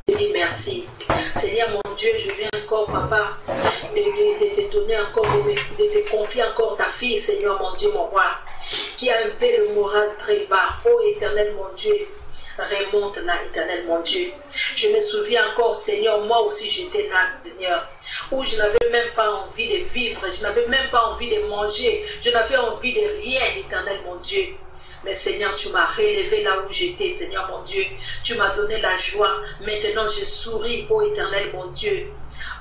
te dis merci. Seigneur mon Dieu, je viens encore, papa, de te donner encore, de te confier encore ta fille, Seigneur mon Dieu, mon roi, qui a un peu le moral très bas. Oh éternel mon Dieu, remonte là, éternel mon Dieu. Je me souviens encore, Seigneur, moi aussi j'étais là, Seigneur, où je n'avais même pas envie de vivre, je n'avais même pas envie de manger, je n'avais envie de rien, éternel mon Dieu. Mais Seigneur, tu m'as relevé là où j'étais, Seigneur mon Dieu. Tu m'as donné la joie. Maintenant, je souris, ô éternel mon Dieu.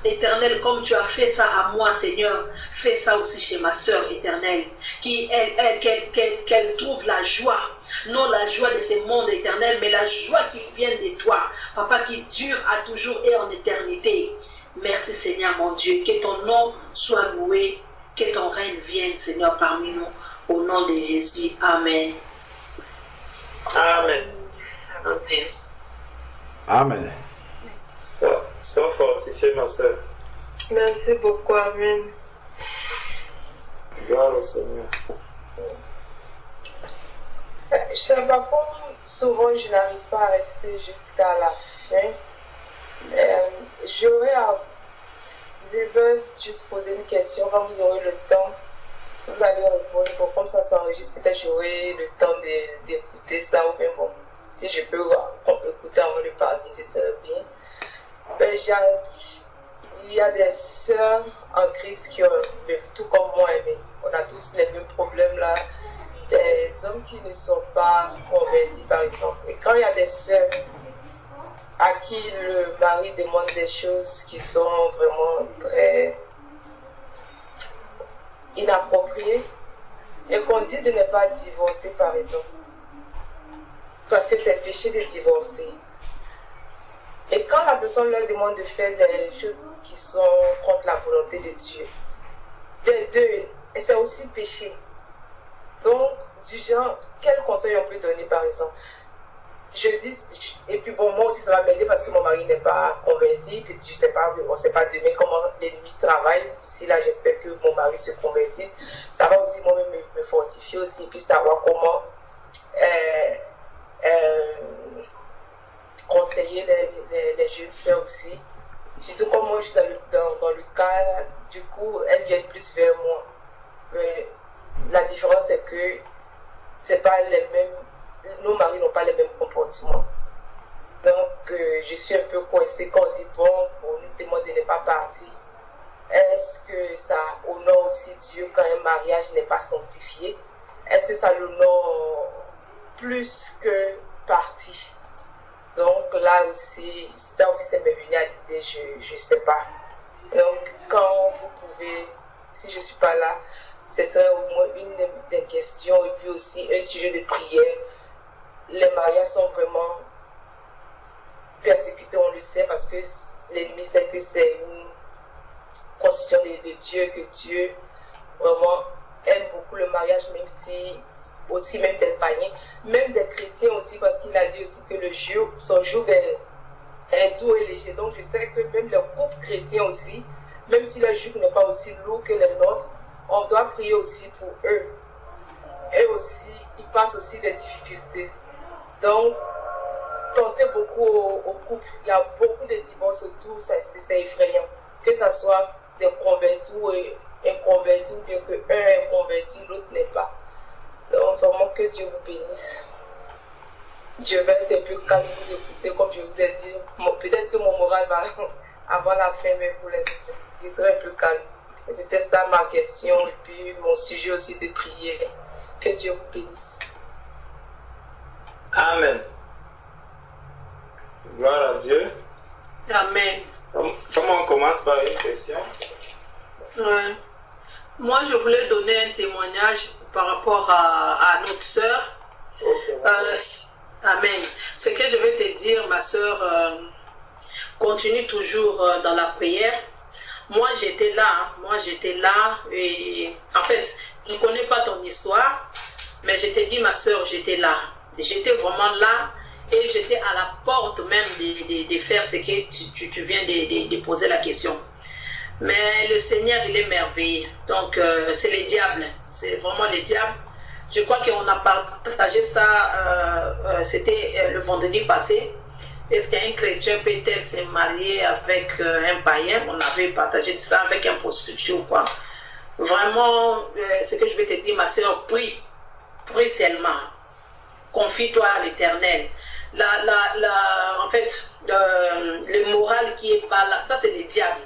Éternel, comme tu as fait ça à moi, Seigneur, fais ça aussi chez ma sœur éternelle. Qu'elle trouve la joie. Non la joie de ce monde éternel, mais la joie qui vient de toi. Papa, qui dure à toujours et en éternité. Merci Seigneur mon Dieu. Que ton nom soit loué. Que ton règne vienne, Seigneur, parmi nous. Au nom de Jésus. Amen. Amen. Amen. Amen. Sois fortifié, ma soeur. Merci beaucoup. Amen. Gloire au Seigneur. Cher papa, souvent je n'arrive pas à rester jusqu'à la fin. Je vais juste poser une question. Quand vous aurez le temps, vous allez répondre. Bon, comme ça s'enregistre, peut-être j'aurai le temps d'écouter ça. Ou bien bon, si je peux écouter avant de partir, ce serait bien. Il y a des sœurs en Christ qui ont, tout comme moi, mais on a tous les mêmes problèmes là. Des hommes qui ne sont pas convertis, par exemple. Et quand il y a des sœurs à qui le mari demande des choses qui sont vraiment très inappropriées, et qu'on dit de ne pas divorcer, par exemple, parce que c'est péché de divorcer. Et quand la personne leur demande de faire des choses qui sont contre la volonté de Dieu, des deux, et c'est aussi péché. Donc, du genre, quel conseil on peut donner, par exemple? Je dis, et puis bon, moi aussi ça va m'aider parce que mon mari n'est pas converti, que je sais pas, on ne sait pas demain comment l'ennemi travaille. D'ici là, j'espère que mon mari se convertisse. Ça va aussi moi-même me fortifier aussi, et puis savoir comment conseiller les jeunes sœurs aussi. Surtout comme moi je suis dans le cas, du coup, elles viennent plus vers moi. Mais la différence c'est que c'est pas les mêmes, nos maris n'ont pas les mêmes comportements. Donc je suis un peu coincée quand on dit bon, on nous demande de ne pas partir. Est-ce que ça honore aussi Dieu quand un mariage n'est pas sanctifié? Est-ce que ça l'honore plus que partir? Donc là aussi, ça aussi ça m'est venu à l'idée, je ne sais pas. Donc quand vous pouvez, si je ne suis pas là, ce serait au moins une des questions et puis aussi un sujet de prière. Les mariages sont vraiment persécutés, on le sait, parce que l'ennemi sait que c'est une constitution de Dieu, que Dieu vraiment aime beaucoup le mariage, même si aussi même des païens, même des chrétiens aussi, parce qu'il a dit aussi que son joug est doux et léger. Donc je sais que même les couples chrétiens aussi, même si leur joug n'est pas aussi lourd que les nôtres, on doit prier aussi pour eux. Eux aussi, ils passent aussi des difficultés. Donc, pensez beaucoup aux couples. Il y a beaucoup de divorces autour, c'est effrayant. Que ce soit des convertis et inconvertis, ou bien que un est converti, l'autre n'est pas. Donc, vraiment que Dieu vous bénisse. Je vais être un peu calme, vous écouter, comme je vous ai dit. Peut-être que mon moral va avoir la fin, mais pour l'instant, je serai un peu calme. C'était ça ma question et puis mon sujet aussi de prière. Que Dieu vous bénisse. Amen. Gloire à Dieu. Amen. Comment on commence par une question? Ouais. Moi, je voulais donner un témoignage par rapport à notre sœur. Okay, Amen. Ce que je vais te dire, ma sœur, continue toujours dans la prière. Moi, j'étais là, et en fait, je ne connais pas ton histoire, mais je te dis, ma soeur, j'étais là. J'étais vraiment là, et j'étais à la porte même de faire ce que tu viens de poser la question. Mais le Seigneur, il est merveilleux. Donc, c'est le diable, c'est vraiment le diable. Je crois qu'on a partagé ça, c'était le vendredi passé. est-ce qu'un chrétien peut-elle se marier avec un païen? On avait partagé ça avec un prostitué ou quoi. Vraiment, ce que je vais te dire, ma soeur, prie seulement. Confie-toi à l'Éternel. En fait, le moral qui est pas là, ça c'est le diable.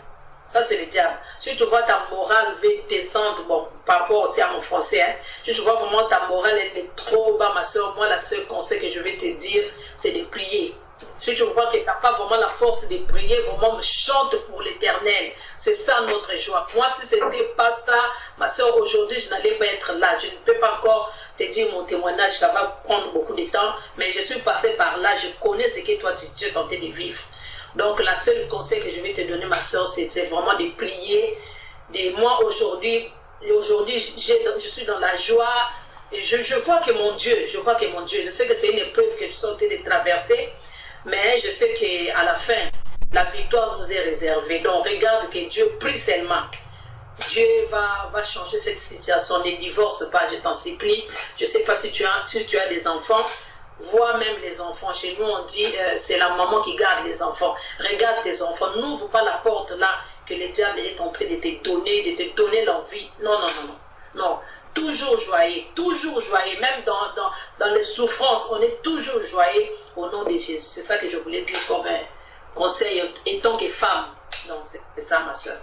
Ça c'est le diable. Si tu vois ta morale veut descendre, bon, par rapport aussi à mon français, hein, si tu vois vraiment ta morale elle est trop bas, ma soeur, moi la seule conseil que je vais te dire, c'est de prier. Si tu vois que tu n'as pas vraiment la force de prier, vraiment chante pour l'Éternel. C'est ça notre joie. Moi, si ce n'était pas ça, ma soeur, aujourd'hui, je n'allais pas être là. Je ne peux pas encore te dire mon témoignage, ça va prendre beaucoup de temps, mais je suis passée par là, je connais ce que toi, tu es tenté de vivre. Donc, la seule conseil que je vais te donner, ma soeur, c'est vraiment de prier. Et moi, aujourd'hui, je suis dans la joie. Et je vois que mon Dieu, je sais que c'est une épreuve que je suis en train de traverser, mais je sais qu'à la fin, la victoire nous est réservée. Donc, regarde que Dieu prie seulement. Dieu va changer cette situation. Ne divorce pas, je t'en supplie. Je ne sais pas si tu as des enfants. Vois même les enfants. Chez nous, on dit c'est la maman qui garde les enfants. Regarde tes enfants. N'ouvre pas la porte là que le diable est en train de te donner leur vie. Non, non, non, non. Non. Toujours joyeux. Même dans les souffrances, on est toujours joyeux au nom de Jésus. C'est ça que je voulais dire comme conseil en tant que femme. Donc, c'est ça, ma soeur.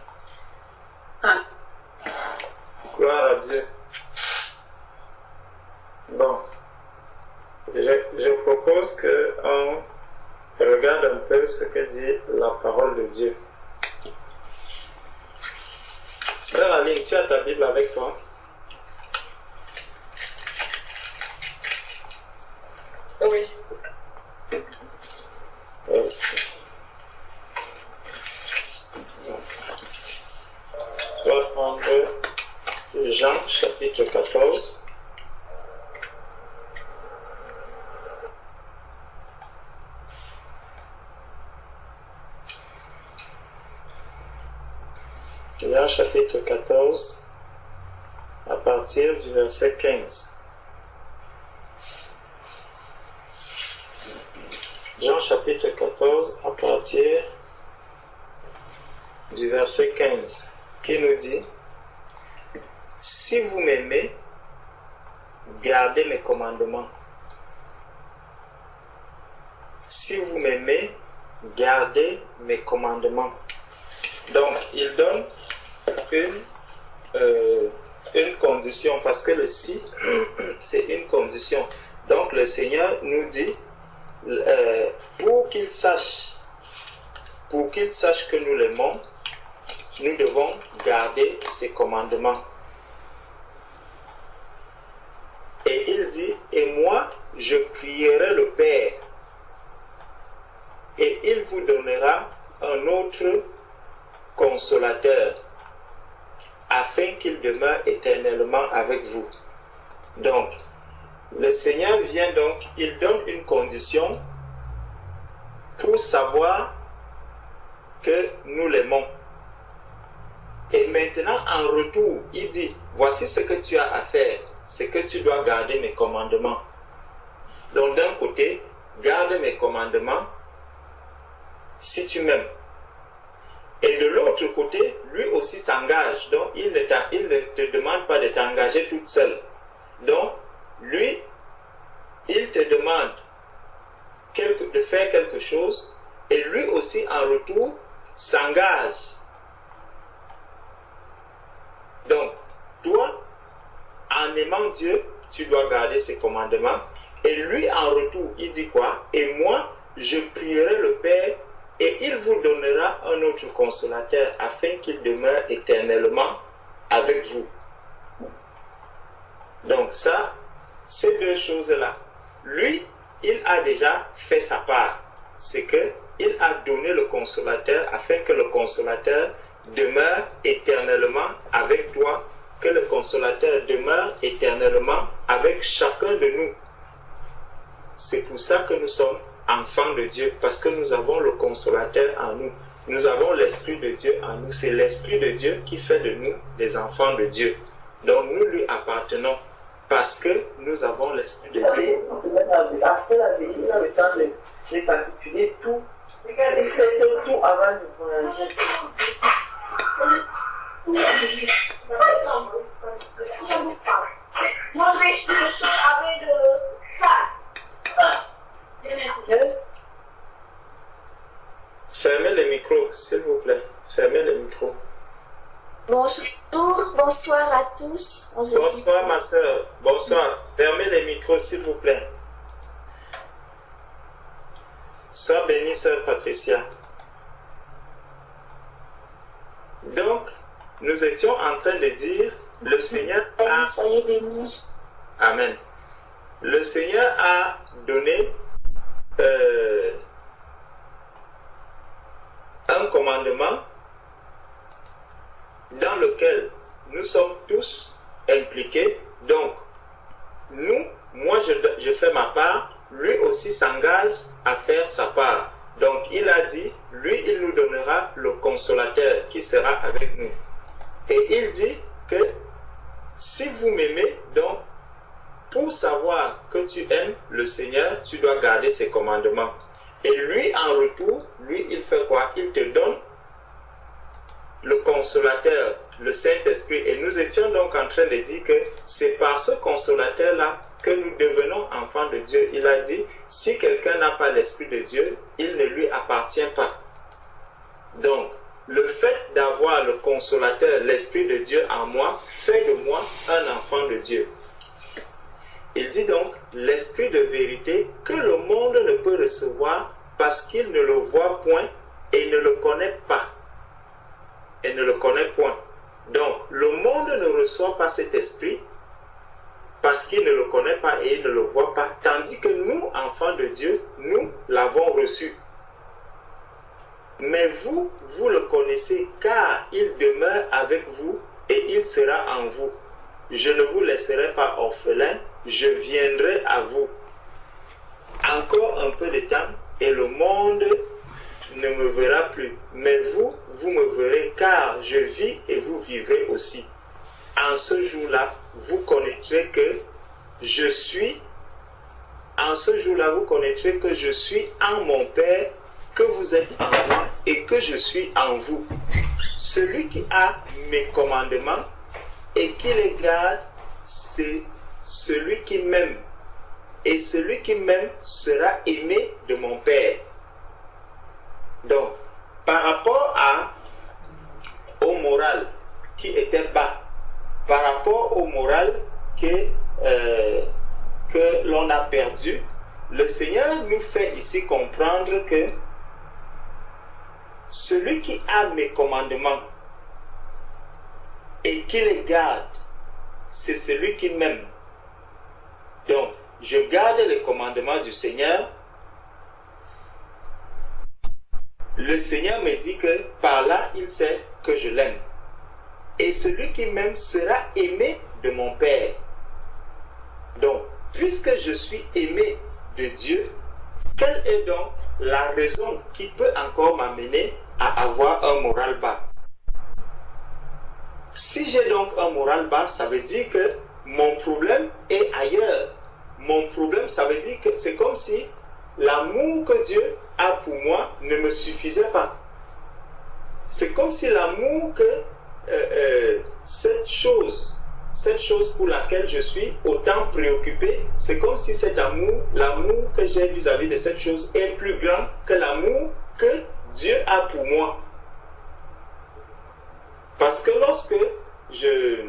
Amen. Gloire à Dieu. Bon. Je propose qu'on regarde un peu ce que dit la parole de Dieu. Sœur Aline, tu as ta Bible avec toi? Oui. Je vais prendre Jean chapitre 14. Jean chapitre 14, à partir du verset 15. Jean chapitre 14, à partir du verset 15, qui nous dit: si vous m'aimez, gardez mes commandements. Si vous m'aimez, gardez mes commandements. Donc, il donne une condition, parce que le si, c'est une condition. Donc, le Seigneur nous dit, pour qu'il sache que nous l'aimons, nous devons garder ses commandements. Et il dit, et moi, je prierai le Père, et il vous donnera un autre consolateur, afin qu'il demeure éternellement avec vous. Donc, le Seigneur vient donc, il donne une condition pour savoir que nous l'aimons. Et maintenant, en retour, il dit, voici ce que tu as à faire, c'est que tu dois garder mes commandements. Donc, d'un côté, garde mes commandements si tu m'aimes. Et de l'autre côté, lui aussi s'engage. Donc, il ne te demande pas de t'engager toute seule. Donc, lui, il te demande de faire quelque chose, et lui aussi, en retour, s'engage. Donc, toi, en aimant Dieu, tu dois garder ses commandements. Et lui, en retour, il dit quoi? Et moi, je prierai le Père, et il vous donnera un autre consolateur, afin qu'il demeure éternellement avec vous. Donc ça, ces deux choses-là, lui, il a déjà fait sa part. C'est qu'il a donné le consolateur, afin que le consolateur demeure éternellement avec toi, que le consolateur demeure éternellement avec chacun de nous. C'est pour ça que nous sommes enfants de Dieu, parce que nous avons le consolateur en nous. Nous avons l'Esprit de Dieu en nous. C'est l'Esprit de Dieu qui fait de nous des enfants de Dieu. Donc nous lui appartenons parce que nous avons l'Esprit de Dieu. récapituler tout. Et c'est surtout avant de voyager. Fermez le micro, s'il vous plaît. Fermez le micro. Bonjour, bonsoir à tous. Bonsoir ma soeur. Bonsoir. Fermez les micros, s'il vous plaît. Sois bénie, sœur Patricia. Donc, nous étions en train de dire, le Seigneur a... Soyez bénis. Amen. Le Seigneur a donné un commandement dans lequel nous sommes tous impliqués. Donc, moi je fais ma part, lui aussi s'engage à faire sa part. Donc, il a dit, lui, il nous donnera le consolateur qui sera avec nous. Et il dit que si vous m'aimez, donc, pour savoir que tu aimes le Seigneur, tu dois garder ses commandements. Et lui, en retour, lui, il fait quoi? Il te donne le consolateur, le Saint-Esprit. Et nous étions donc en train de dire que c'est par ce consolateur-là que nous devenons enfants de Dieu. Il a dit, si quelqu'un n'a pas l'Esprit de Dieu, il ne lui appartient pas. Donc, le fait d'avoir le consolateur, l'Esprit de Dieu en moi, fait de moi un enfant de Dieu. Il dit donc, l'Esprit de vérité que le monde ne peut recevoir parce qu'il ne le voit point et ne le connaît pas. Et ne le connaît point. Donc, le monde ne reçoit pas cet esprit parce qu'il ne le connaît pas et il ne le voit pas. Tandis que nous, enfants de Dieu, nous l'avons reçu. Mais vous, vous le connaissez car il demeure avec vous et il sera en vous. Je ne vous laisserai pas orphelin, je viendrai à vous. Encore un peu de temps et le monde ne me verra plus. Mais vous, vous me verrez car je vis et vous vivrez aussi. En ce jour-là, vous connaîtrez que je suis. En ce jour-là, vous connaîtrez que je suis en mon Père, que vous êtes en moi et que je suis en vous. Celui qui a mes commandements et qui les garde, c'est celui qui m'aime. Et celui qui m'aime sera aimé de mon Père. Donc, par rapport au moral qui était bas, par rapport au moral que l'on a perdu, le Seigneur nous fait ici comprendre que celui qui a mes commandements et qui les garde, c'est celui qui m'aime. Donc, je garde les commandements du Seigneur. Le Seigneur me dit que par là, il sait que je l'aime. Et celui qui m'aime sera aimé de mon Père. Donc, puisque je suis aimé de Dieu, quelle est donc la raison qui peut encore m'amener à avoir un moral bas? Si j'ai donc un moral bas, ça veut dire que mon problème est ailleurs. Mon problème, ça veut dire que c'est comme si l'amour que Dieu a pour moi ne me suffisait pas. C'est comme si l'amour que cette chose pour laquelle je suis autant préoccupé, c'est comme si cet amour, l'amour que j'ai vis-à-vis de cette chose est plus grand que l'amour que Dieu a pour moi. Parce que lorsque je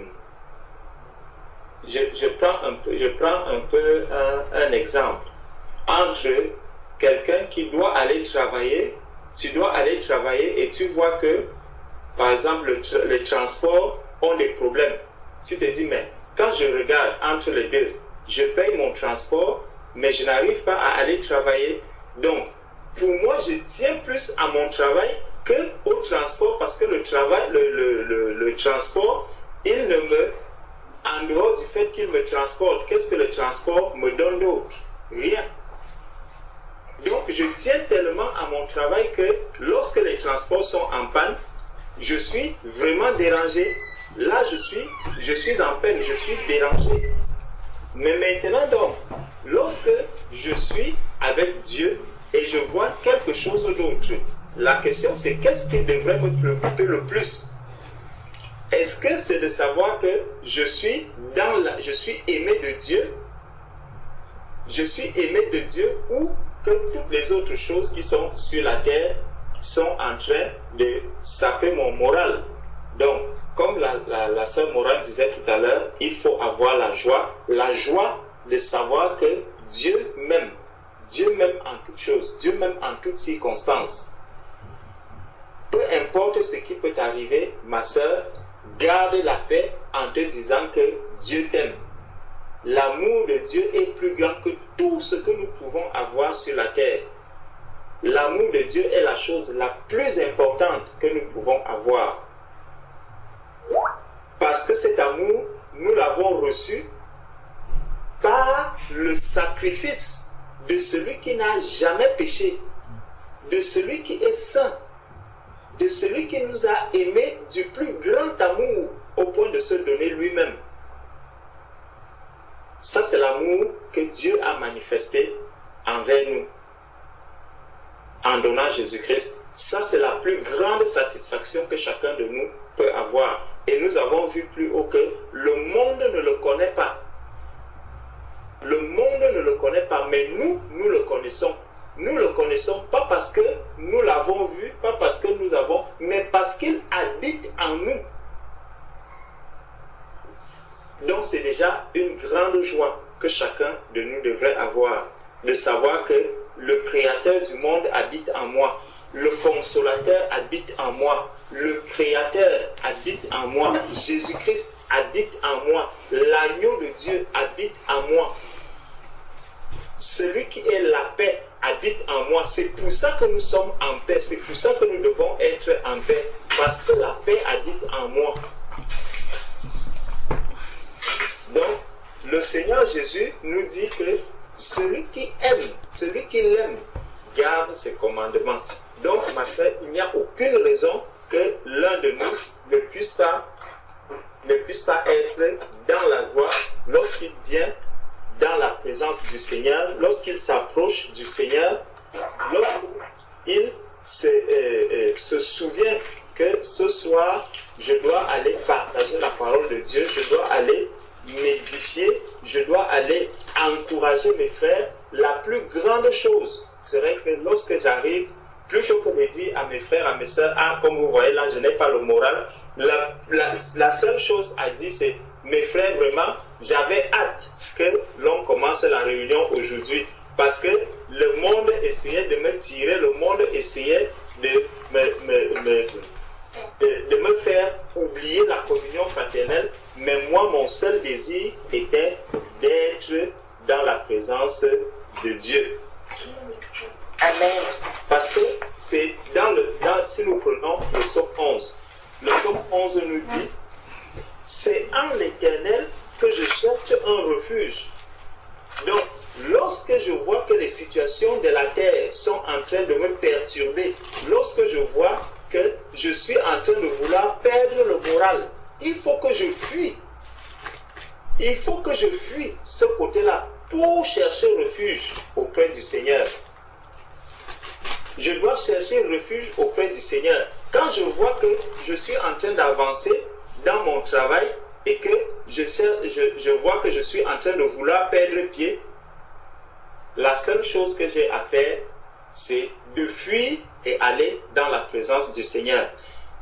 prends un peu un exemple entre quelqu'un qui doit aller travailler, tu dois aller travailler et tu vois que, par exemple, les transports ont des problèmes. Tu te dis, mais quand je regarde entre les deux, je paye mon transport, mais je n'arrive pas à aller travailler. Donc, pour moi, je tiens plus à mon travail que au transport, parce que le transport, il ne me... En dehors du fait qu'il me transporte, qu'est-ce que le transport me donne d'autre? Rien. Donc, je tiens tellement à mon travail que lorsque les transports sont en panne, je suis vraiment dérangé. Là, je suis en peine, je suis dérangé. Mais maintenant, donc, lorsque je suis avec Dieu, et je vois quelque chose d'autre. La question c'est qu'est-ce qui devrait me préoccuper le plus? Est-ce que c'est de savoir que je suis aimé de Dieu? Je suis aimé de Dieu, ou que toutes les autres choses qui sont sur la terre sont en train de saper mon moral? Donc, comme la sœur Morale disait tout à l'heure, il faut avoir la joie de savoir que Dieu m'aime en toutes choses, Dieu m'aime en toutes circonstances. Peu importe ce qui peut t'arriver, ma sœur, garde la paix en te disant que Dieu t'aime. L'amour de Dieu est plus grand que tout ce que nous pouvons avoir sur la terre. L'amour de Dieu est la chose la plus importante que nous pouvons avoir. Parce que cet amour, nous l'avons reçu par le sacrifice de celui qui n'a jamais péché, de celui qui est saint, de celui qui nous a aimés du plus grand amour au point de se donner lui-même. Ça, c'est l'amour que Dieu a manifesté envers nous en donnant Jésus-Christ. Ça, c'est la plus grande satisfaction que chacun de nous peut avoir. Et nous avons vu plus haut que le monde ne le connaît pas. Le monde ne le connaît pas, mais nous le connaissons. Nous le connaissons pas parce que nous l'avons vu, pas parce que nous avons, mais parce qu'il habite en nous. Donc c'est déjà une grande joie que chacun de nous devrait avoir, de savoir que le Créateur du monde habite en moi, le Consolateur habite en moi, le Créateur habite en moi, Jésus-Christ habite en moi, l'agneau de Dieu habite en moi. Celui qui est la paix habite en moi. C'est pour ça que nous sommes en paix. C'est pour ça que nous devons être en paix. Parce que la paix habite en moi. Donc, le Seigneur Jésus nous dit que celui qui aime, celui qui l'aime, garde ses commandements. Donc, ma sœur, il n'y a aucune raison que l'un de nous ne puisse pas être dans la joie lorsqu'il vient dans la présence du Seigneur, lorsqu'il s'approche du Seigneur, lorsqu'il se souvient que ce soir, je dois aller partager la parole de Dieu, je dois aller m'édifier, je dois aller encourager mes frères. La plus grande chose serait que lorsque j'arrive, plutôt que de dire à mes frères, à mes soeurs, ah, comme vous voyez là, je n'ai pas le moral, la seule chose à dire, c'est, mes frères, vraiment, j'avais hâte que l'on commence la réunion aujourd'hui, parce que le monde essayait de me tirer, le monde essayait de me faire oublier la communion fraternelle, mais moi, mon seul désir était d'être dans la présence de Dieu. Amen. Parce que c'est si nous prenons le psaume 11, le psaume 11 nous dit, c'est en l'Éternel que je cherche un refuge. Donc, lorsque je vois que les situations de la terre sont en train de me perturber, lorsque je vois que je suis en train de vouloir perdre le moral, il faut que je fuis. Il faut que je fuis ce côté-là pour chercher refuge auprès du Seigneur. Je dois chercher refuge auprès du Seigneur. Quand je vois que je suis en train d'avancer dans mon travail et que je vois que je suis en train de vouloir perdre pied, la seule chose que j'ai à faire, c'est de fuir et aller dans la présence du Seigneur.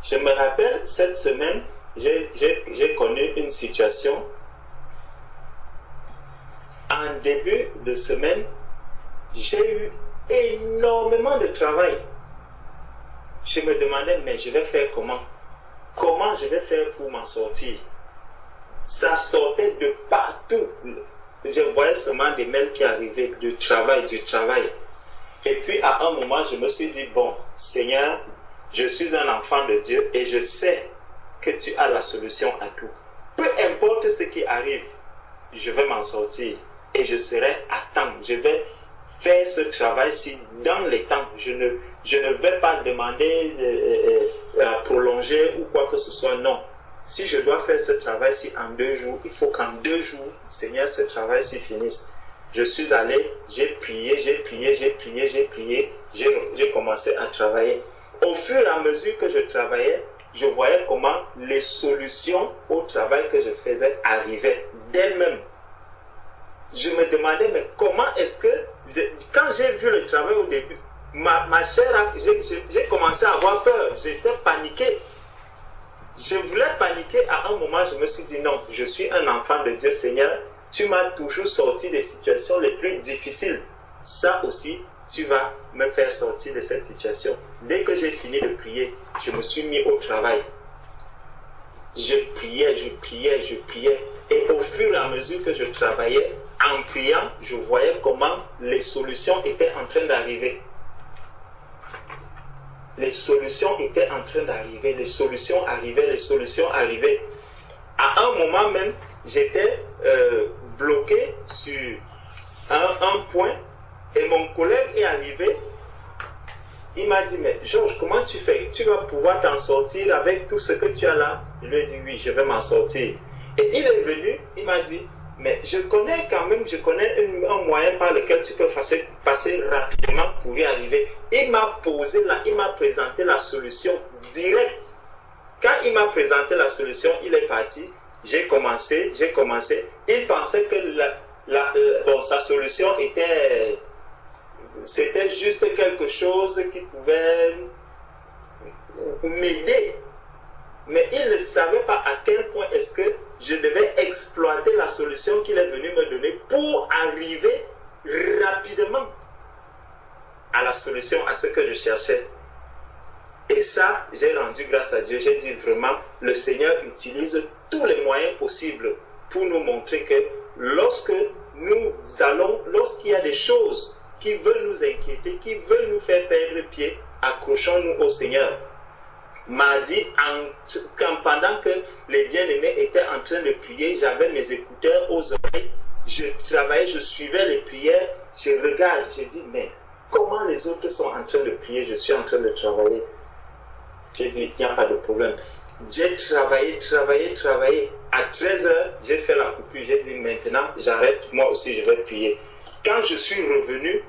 Je me rappelle, cette semaine, j'ai connu une situation. En début de semaine, j'ai eu énormément de travail. Je me demandais, mais je vais faire comment? Comment je vais faire pour m'en sortir? Ça sortait de partout. Je voyais seulement des mails qui arrivaient, du travail. Et puis à un moment, je me suis dit, bon, Seigneur, je suis un enfant de Dieu et je sais que tu as la solution à tout. Peu importe ce qui arrive, je vais m'en sortir et je serai à temps. Je vais faire ce travail-ci dans les temps. Je ne vais pas demander à prolonger ou quoi que ce soit, non. Si je dois faire ce travail-ci en 2 jours, il faut qu'en 2 jours, Seigneur, ce travail-ci finisse. Je suis allé, j'ai prié, j'ai commencé à travailler. Au fur et à mesure que je travaillais, je voyais comment les solutions au travail que je faisais arrivaient d'elles-mêmes. Je me demandais, mais comment est-ce que, quand j'ai vu le travail au début, ma chair, j'ai commencé à avoir peur, j'étais paniqué. Je voulais paniquer à un moment, je me suis dit non, je suis un enfant de Dieu, Seigneur, tu m'as toujours sorti des situations les plus difficiles. Ça aussi, tu vas me faire sortir de cette situation. Dès que j'ai fini de prier, je me suis mis au travail. Je priais. Et au fur et à mesure que je travaillais, en priant, je voyais comment les solutions étaient en train d'arriver. Les solutions étaient en train d'arriver, les solutions arrivaient. À un moment même, j'étais bloqué sur un point et mon collègue est arrivé. Il m'a dit, mais Georges, comment tu fais? Tu vas pouvoir t'en sortir avec tout ce que tu as là? Je lui ai dit, oui, je vais m'en sortir. Et il est venu, il m'a dit, mais je connais un moyen par lequel tu peux passer rapidement pour y arriver. Il m'a présenté la solution directe. Quand il m'a présenté la solution, il est parti. J'ai commencé. Il pensait que sa solution c'était juste quelque chose qui pouvait m'aider. Mais il ne savait pas à quel point est-ce que je devais exploiter la solution qu'il est venu me donner pour arriver rapidement à la solution, à ce que je cherchais. Et ça, j'ai rendu grâce à Dieu. J'ai dit vraiment, le Seigneur utilise tous les moyens possibles pour nous montrer que lorsqu'il y a des choses qui veulent nous inquiéter, qui veulent nous faire perdre pied, accrochons-nous au Seigneur. Mardi, pendant que les bien-aimés étaient en train de prier, j'avais mes écouteurs aux oreilles, je travaillais, je suivais les prières, je regarde, je dis, mais comment les autres sont en train de prier, je suis en train de travailler. J'ai dit, il n'y a pas de problème. J'ai travaillé. À 13h, j'ai fait la coupure, j'ai dit, maintenant, j'arrête, moi aussi je vais prier. Quand je suis revenu,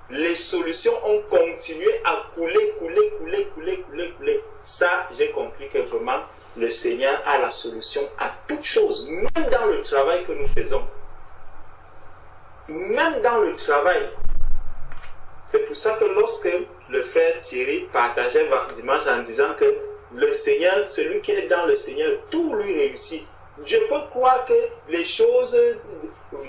les solutions ont continué à couler. Ça, j'ai compris que vraiment, le Seigneur a la solution à toutes choses, même dans le travail que nous faisons. Même dans le travail. C'est pour ça que lorsque le frère Thierry partageait dimanche en disant que le Seigneur, celui qui est dans le Seigneur, tout lui réussit. Je peux croire que les choses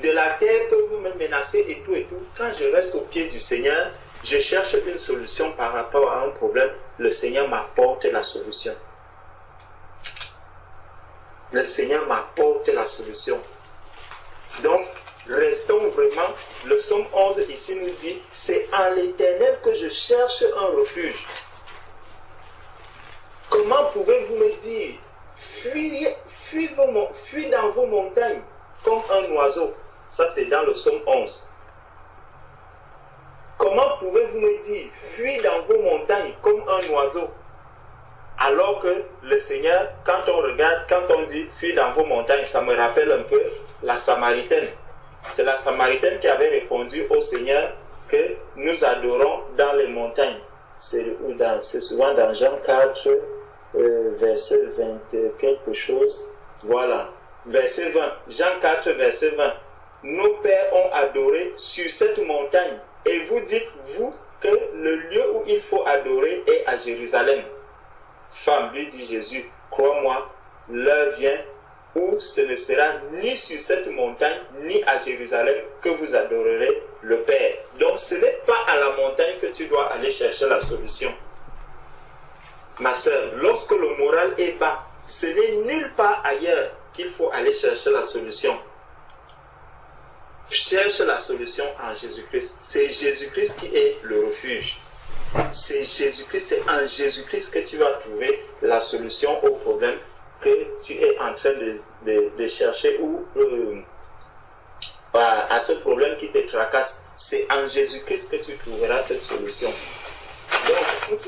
de la terre peuvent me menacer et tout. Quand je reste au pied du Seigneur, je cherche une solution par rapport à un problème. Le Seigneur m'apporte la solution. Le Seigneur m'apporte la solution. Donc, restons vraiment. Le psaume 11 ici nous dit, c'est en l'Éternel que je cherche un refuge. Comment pouvez-vous me dire, fuis dans vos montagnes comme un oiseau? Ça, c'est dans le psaume 11. Comment pouvez-vous me dire, fuis dans vos montagnes comme un oiseau? Alors que le Seigneur, quand on regarde, quand on dit, fuis dans vos montagnes, ça me rappelle un peu la Samaritaine. C'est la Samaritaine qui avait répondu au Seigneur que nous adorons dans les montagnes. C'est souvent dans Jean 4, verset 20 quelque chose. Voilà. Verset 20. Jean 4, verset 20. Nos pères ont adoré sur cette montagne. Et vous dites, vous, que le lieu où il faut adorer est à Jérusalem. Femme, lui dit Jésus, crois-moi, l'heure vient où ce ne sera ni sur cette montagne, ni à Jérusalem que vous adorerez le Père. Donc ce n'est pas à la montagne que tu dois aller chercher la solution. Ma sœur, lorsque le moral est bas, ce n'est nulle part ailleurs qu'il faut aller chercher la solution. Cherche la solution en Jésus-Christ. C'est Jésus-Christ qui est le refuge. C'est Jésus-Christ, c'est en Jésus-Christ que tu vas trouver la solution au problème que tu es en train de chercher ou à ce problème qui te tracasse. C'est en Jésus-Christ que tu trouveras cette solution. Donc,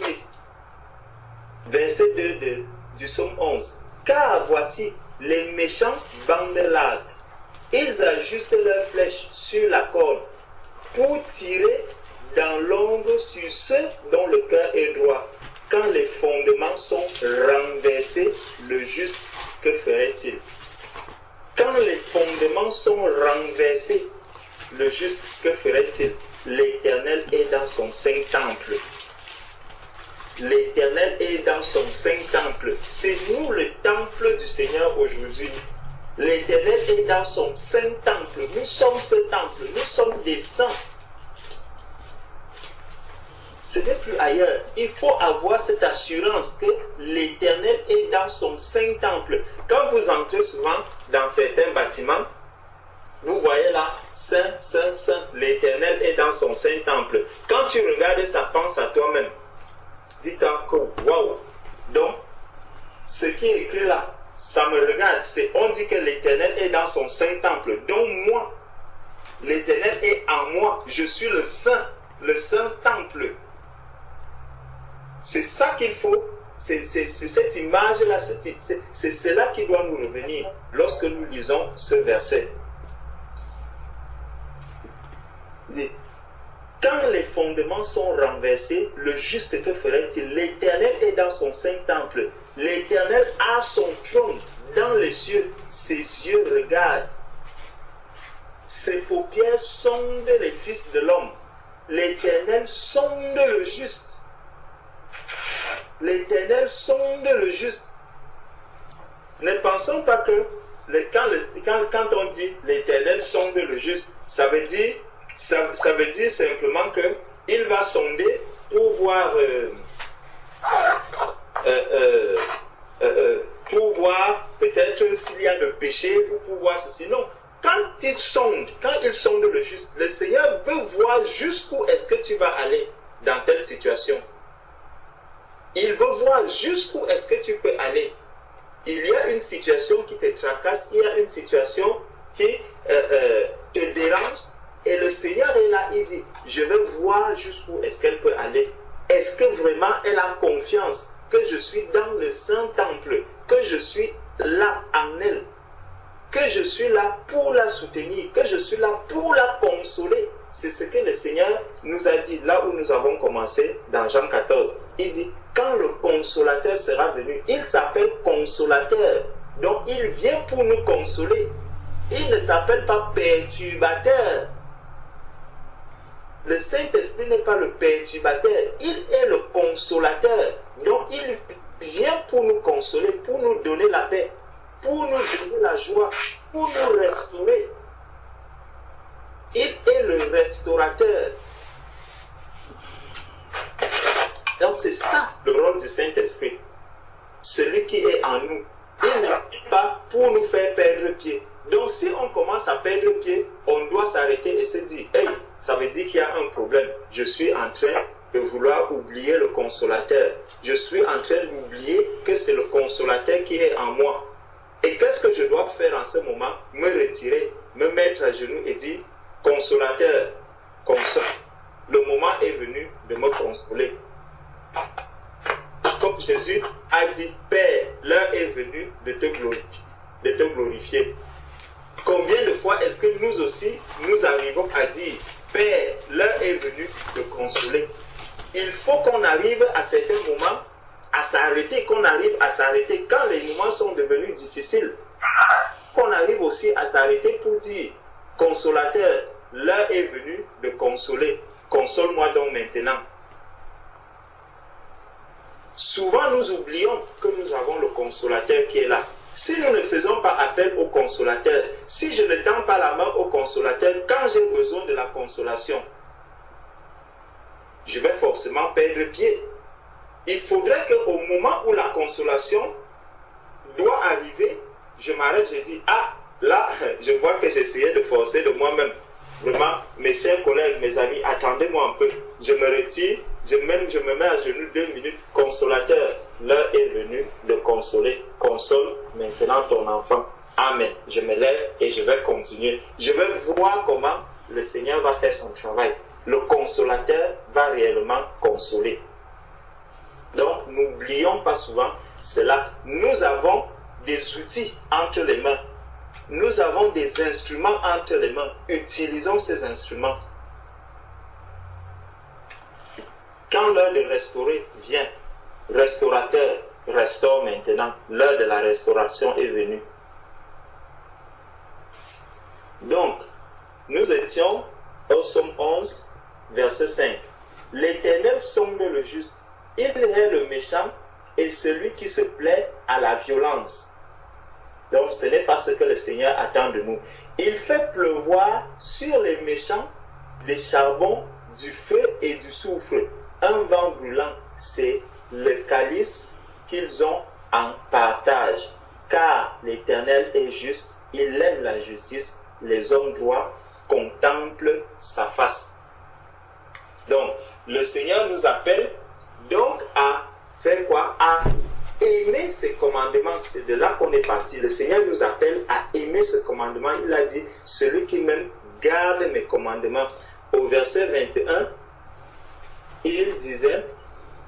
verset 2 du psaume 11. Car voici, les méchants bandent l'arc ils ajustent leurs flèches sur la corde pour tirer dans l'ombre sur ceux dont le cœur est droit. Quand les fondements sont renversés, le juste, que ferait-il? Quand les fondements sont renversés, le juste, que ferait-il? L'Éternel est dans son saint temple. L'Éternel est dans son saint temple. C'est nous le temple du Seigneur aujourd'hui. L'Éternel est dans son saint temple. Nous sommes ce temple. Nous sommes des saints. Ce n'est plus ailleurs. Il faut avoir cette assurance que l'Éternel est dans son saint temple. Quand vous entrez souvent dans certains bâtiments, vous voyez là, Saint, Saint, Saint, l'Éternel est dans son saint temple. Quand tu regardes ça, pense à toi-même. Dis-toi que, waouh. Donc, ce qui est écrit là, ça me regarde. On dit que l'Éternel est dans son saint temple. Donc moi, l'Éternel est en moi. Je suis le saint temple. C'est ça qu'il faut. C'est cette image-là, c'est cela qui doit nous revenir lorsque nous lisons ce verset. Quand les fondements sont renversés, le juste, que ferait-il? L'Éternel est dans son saint temple. L'Éternel a son trône dans les cieux. Ses yeux regardent. Ses paupières sondent les fils de l'homme. L'Éternel sonde le juste. L'Éternel sonde le juste. Ne pensons pas que quand on dit l'Éternel sonde le juste, ça veut dire simplement que il va sonder pour voir peut-être s'il y a de péché, pour voir ceci. Non. Quand il sonde le juste, le Seigneur veut voir jusqu'où est-ce que tu vas aller dans telle situation. Il veut voir jusqu'où est-ce que tu peux aller. Il y a une situation qui te tracasse, il y a une situation qui te dérange, et le Seigneur est là, il dit, je veux voir jusqu'où est-ce qu'elle peut aller. Est-ce que vraiment elle a confiance que je suis dans le saint temple, que je suis là en elle, que je suis là pour la soutenir, que je suis là pour la consoler? C'est ce que le Seigneur nous a dit là où nous avons commencé dans Jean 14. Il dit, quand le consolateur sera venu, il s'appelle consolateur. Donc il vient pour nous consoler. Il ne s'appelle pas perturbateur. Le Saint-Esprit n'est pas le perturbateur, il est le consolateur. Donc il vient pour nous consoler, pour nous donner la paix, pour nous donner la joie, pour nous restaurer. Il est le restaurateur. Donc c'est ça le rôle du Saint-Esprit. Celui qui est en nous. Il n'est pas pour nous faire perdre pied. Donc si on commence à perdre pied, on doit s'arrêter et se dire, hey, ça veut dire qu'il y a un problème. Je suis en train de vouloir oublier le consolateur. Je suis en train d'oublier que c'est le consolateur qui est en moi. Et qu'est-ce que je dois faire en ce moment? Me retirer, me mettre à genoux et dire, consolateur, console. Le moment est venu de me consoler. Comme Jésus a dit, Père, l'heure est venue de te glorifier. Combien de fois est-ce que nous aussi, nous arrivons à dire, Père, l'heure est venue de consoler? Il faut qu'on arrive à certains moments à s'arrêter, qu'on arrive à s'arrêter quand les moments sont devenus difficiles. Qu'on arrive aussi à s'arrêter pour dire, consolateur, l'heure est venue de consoler. Console-moi donc maintenant. Souvent nous oublions que nous avons le consolateur qui est là. Si nous ne faisons pas appel au consolateur, si je ne tends pas la main au consolateur quand j'ai besoin de la consolation, je vais forcément perdre pied. Il faudrait qu'au moment où la consolation doit arriver, je m'arrête, je dis, ah, là, je vois que j'essayais de forcer de moi-même. Vraiment, mes chers collègues, mes amis, attendez-moi un peu. Je me retire, je me mets à genoux 2 minutes. Consolateur, l'heure est venue de consoler. Console maintenant ton enfant. Amen. Je me lève et je vais continuer. Je vais voir comment le Seigneur va faire son travail. Le consolateur va réellement consoler. Donc, n'oublions pas souvent cela. Nous avons des outils entre les mains. nous avons des instruments entre les mains. Utilisons ces instruments. Quand l'heure de restaurer vient, restaurateur restaure maintenant. L'heure de la restauration est venue. Donc, nous étions au Psaume 11, verset 5. L'Éternel sonde le juste, il hait le méchant et celui qui se plaît à la violence. Donc, ce n'est pas ce que le Seigneur attend de nous. Il fait pleuvoir sur les méchants des charbons, du feu et du soufre. Un vent brûlant, c'est le calice qu'ils ont en partage. Car l'Éternel est juste, il aime la justice, les hommes droits contemplent sa face. Donc, le Seigneur nous appelle donc à faire quoi? À aimer ses commandements. C'est de là qu'on est parti. Le Seigneur nous appelle à aimer ce commandement. Il a dit, celui qui m'aime garde mes commandements. Au verset 21, il disait,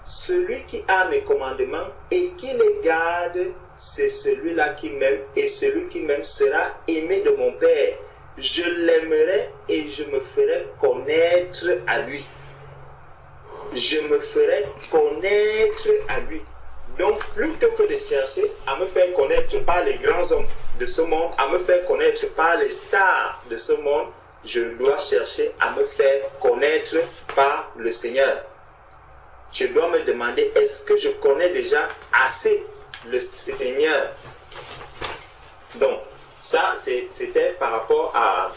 celui qui a mes commandements et qui les garde, c'est celui-là qui m'aime, et celui qui m'aime sera aimé de mon Père. Je l'aimerai et je me ferai connaître à lui. Je me ferai connaître à lui. Donc, plutôt que de chercher à me faire connaître par les grands hommes de ce monde, à me faire connaître par les stars de ce monde, je dois chercher à me faire connaître par le Seigneur. Je dois me demander, est-ce que je connais déjà assez le Seigneur? Donc, ça, c'était par rapport à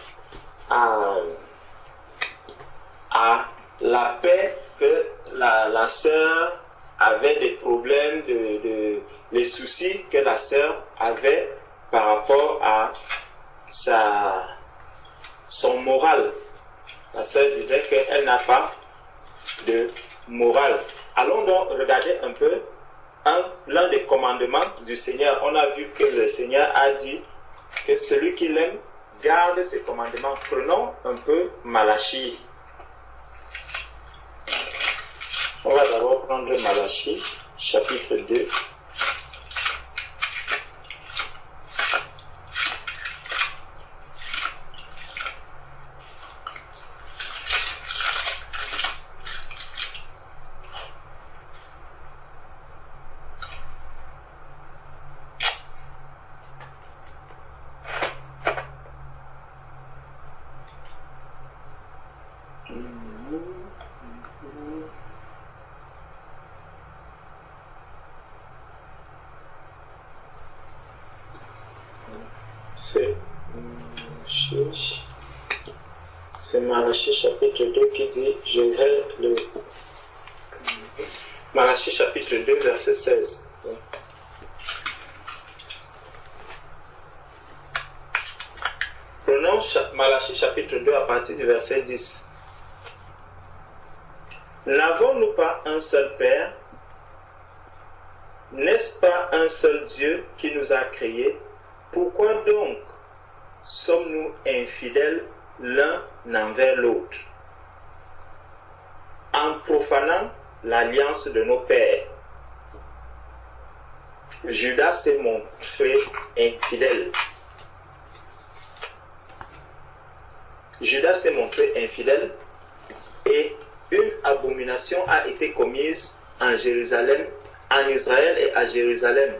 la paix que la sœur avait, des problèmes, les soucis que la sœur avait par rapport à son moral. La sœur disait qu'elle n'a pas de morale. Allons donc regarder un peu l'un des commandements du Seigneur. On a vu que le Seigneur a dit que celui qui l'aime garde ses commandements. Prenons un peu Malachie. On va d'abord prendre Malachie, chapitre 2. C'est Malachie chapitre 2 qui dit, je vais le... Malachie chapitre 2 verset 16. Prenons Malachie chapitre 2 à partir du verset 10. N'avons-nous pas un seul Père? N'est-ce pas un seul Dieu qui nous a créés? Pourquoi donc sommes-nous infidèles l'un envers l'autre, en profanant l'alliance de nos pères? Judas s'est montré infidèle. Judas s'est montré infidèle et une abomination a été commise en Jérusalem, en Israël et à Jérusalem,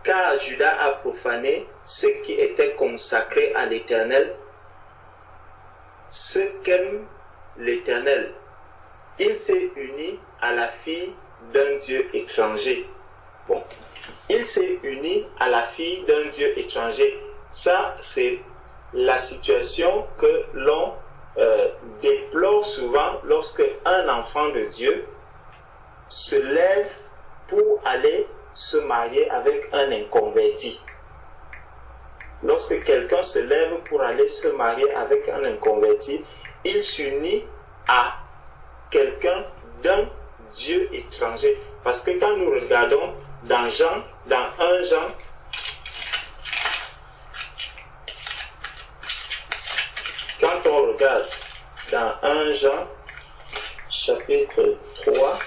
car Judas a profané ce qui était consacré à l'Éternel, ce qu'aime l'Éternel. Il s'est uni à la fille d'un Dieu étranger. Bon, il s'est uni à la fille d'un Dieu étranger. Ça, c'est la situation que l'on déplore souvent lorsque un enfant de Dieu se lève pour aller se marier avec un inconverti. Lorsque quelqu'un se lève pour aller se marier avec un inconverti, il s'unit à quelqu'un d'un Dieu étranger. Parce que quand nous regardons dans 1 Jean, quand on regarde dans 1 Jean, chapitre 3,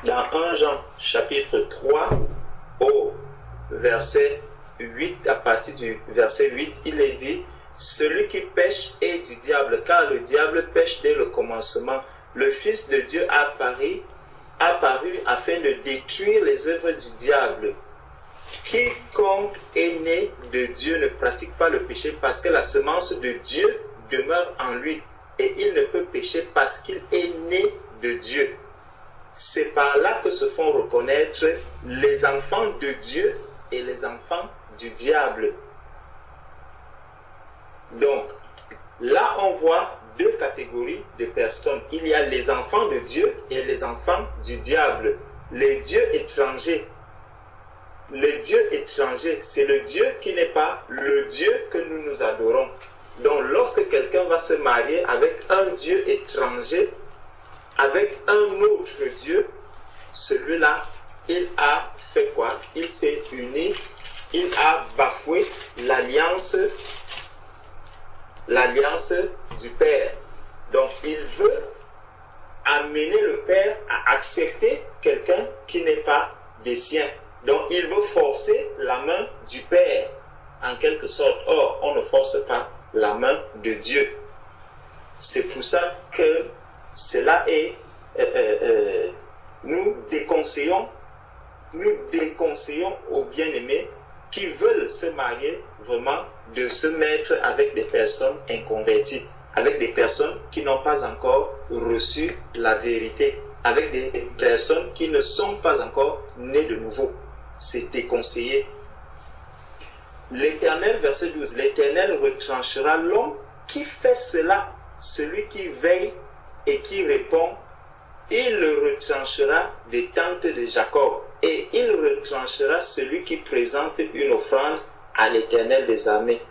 dans 1 Jean, chapitre 3, au verset 8, à partir du verset 8, il est dit, celui qui pêche est du diable, car le diable pêche dès le commencement. Le Fils de Dieu apparu afin de détruire les œuvres du diable. Quiconque est né de Dieu ne pratique pas le péché parce que la semence de Dieu demeure en lui et il ne peut pécher parce qu'il est né de Dieu. C'est par là que se font reconnaître les enfants de Dieu et les enfants du diable. Donc, là on voit deux catégories de personnes. Il y a les enfants de Dieu et les enfants du diable. Les dieux étrangers. Le Dieu étranger, c'est le Dieu qui n'est pas le Dieu que nous adorons. Donc, lorsque quelqu'un va se marier avec un Dieu étranger, avec un autre Dieu, celui-là, il a fait quoi? Il s'est uni, il a bafoué l'alliance du Père. Donc, il veut amener le Père à accepter quelqu'un qui n'est pas des siens. Donc, il veut forcer la main du Père, en quelque sorte. Or, on ne force pas la main de Dieu. C'est pour ça que cela est... nous déconseillons aux bien-aimés qui veulent se marier vraiment de se mettre avec des personnes inconverties, avec des personnes qui n'ont pas encore reçu la vérité, avec des personnes qui ne sont pas encore nées de nouveau. C'est déconseillé. L'Éternel, verset 12, l'Éternel retranchera l'homme qui fait cela, celui qui veille et qui répond, il le retranchera des tentes de Jacob, et il retranchera celui qui présente une offrande à l'Éternel des armées.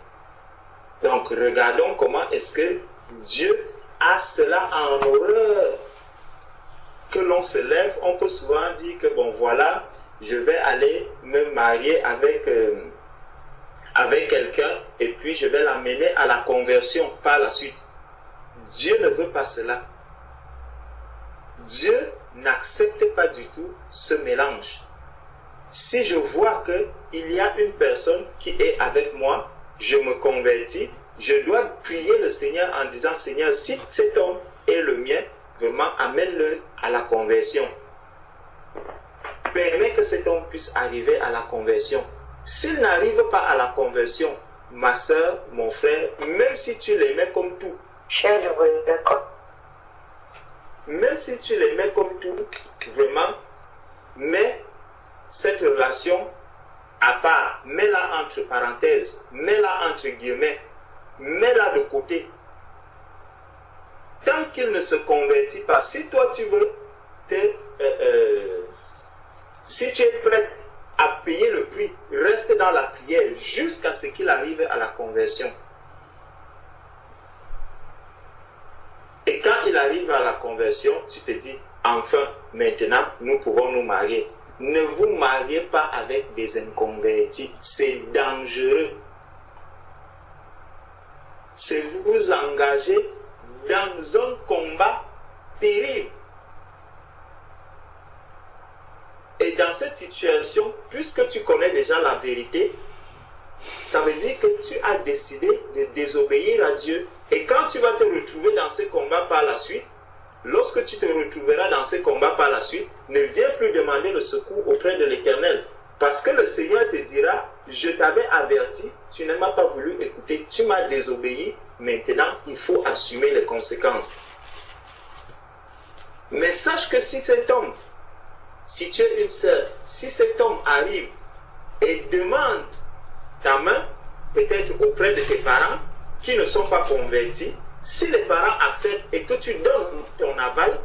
Donc regardons comment est-ce que Dieu a cela en horreur. Que l'on se lève, on peut souvent dire que bon voilà, je vais aller me marier avec quelqu'un et puis je vais l'amener à la conversion par la suite. Dieu ne veut pas cela. Dieu n'accepte pas du tout ce mélange. Si je vois qu'il y a une personne qui est avec moi, je me convertis, je dois prier le Seigneur en disant, Seigneur, si cet homme est le mien, vraiment amène-le à la conversion. Permets que cet homme puisse arriver à la conversion. S'il n'arrive pas à la conversion, ma soeur, mon frère, même si tu l'aimais comme tout, même si tu l'aimais comme tout, vraiment, mets cette relation à part, mets-la entre parenthèses, mets-la entre guillemets, mets-la de côté. Tant qu'il ne se convertit pas, si toi tu veux si tu es prêt à payer le prix, reste dans la prière jusqu'à ce qu'il arrive à la conversion. Et quand il arrive à la conversion, tu te dis, enfin, maintenant, nous pouvons nous marier. Ne vous mariez pas avec des inconvertis, c'est dangereux. C'est vous engager dans un combat terrible. Et dans cette situation, puisque tu connais déjà la vérité, ça veut dire que tu as décidé de désobéir à Dieu. Et quand tu vas te retrouver dans ces combats par la suite, lorsque tu te retrouveras dans ces combats par la suite, ne viens plus demander le secours auprès de l'Éternel. Parce que le Seigneur te dira, je t'avais averti, tu ne m'as pas voulu écouter, tu m'as désobéi, maintenant il faut assumer les conséquences. Mais sache que si cet homme, si tu es une sœur, si cet homme arrive et demande ta main, peut-être auprès de tes parents qui ne sont pas convertis, si les parents acceptent et que tu donnes ton aval,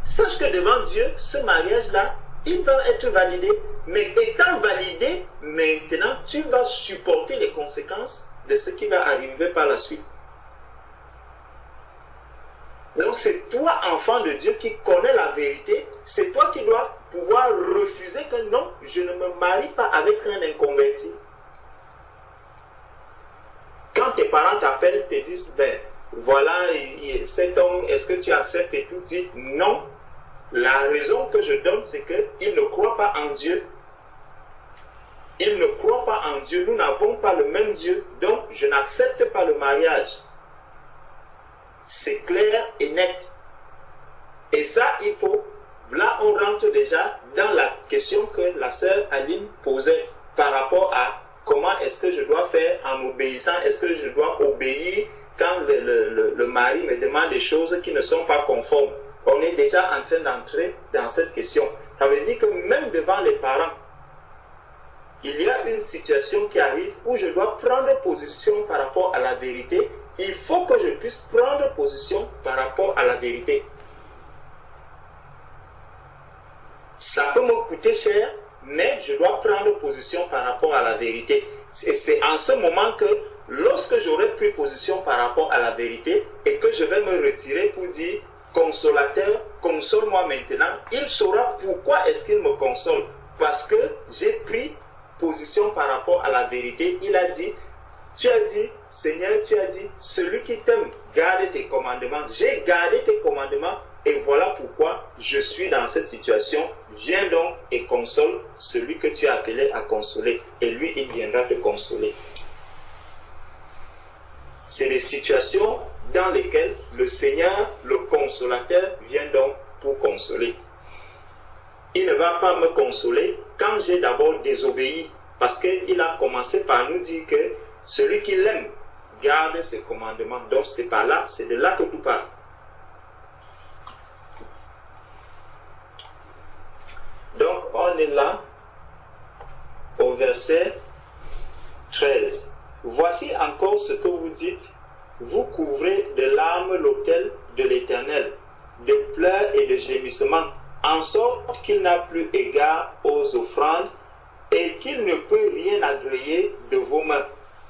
sache que devant Dieu, ce mariage-là, il va être validé. Mais étant validé, maintenant, tu vas supporter les conséquences de ce qui va arriver par la suite. Donc c'est toi, enfant de Dieu, qui connais la vérité. C'est toi qui dois pouvoir refuser que non, je ne me marie pas avec un inconverti. Quand tes parents t'appellent, te disent, ben voilà, cet homme, est-ce que tu acceptes et tout, dis non. La raison que je donne, c'est qu'il ne croit pas en Dieu. Ils ne croient pas en Dieu, nous n'avons pas le même Dieu, donc je n'accepte pas le mariage. C'est clair et net. Et ça, il faut... Là, on rentre déjà dans la question que la sœur Aline posait par rapport à comment est-ce que je dois faire en obéissant, est-ce que je dois obéir quand le mari me demande des choses qui ne sont pas conformes. On est déjà en train d'entrer dans cette question. Ça veut dire que même devant les parents, il y a une situation qui arrive où je dois prendre position par rapport à la vérité. Il faut que je puisse prendre position par rapport à la vérité. Ça peut me coûter cher, mais je dois prendre position par rapport à la vérité. Et c'est en ce moment que, lorsque j'aurai pris position par rapport à la vérité et que je vais me retirer pour dire, consolateur, console-moi maintenant, il saura pourquoi est-ce qu'il me console. Parce que j'ai pris position par rapport à la vérité. Il a dit, tu as dit, Seigneur, tu as dit, celui qui t'aime, garde tes commandements. J'ai gardé tes commandements. Et voilà pourquoi je suis dans cette situation. Viens donc et console celui que tu as appelé à consoler. Et lui, il viendra te consoler. C'est des situations dans lesquelles le Seigneur, le consolateur, vient donc pour consoler. Il ne va pas me consoler quand j'ai d'abord désobéi. Parce qu'il a commencé par nous dire que celui qui l'aime garde ses commandements. Donc c'est par là, c'est de là que tout part. Donc, on est là au verset 13. Voici encore ce que vous dites. Vous couvrez de larmes l'autel de l'Éternel, de pleurs et de gémissements, en sorte qu'il n'a plus égard aux offrandes et qu'il ne peut rien agréer de vos mains.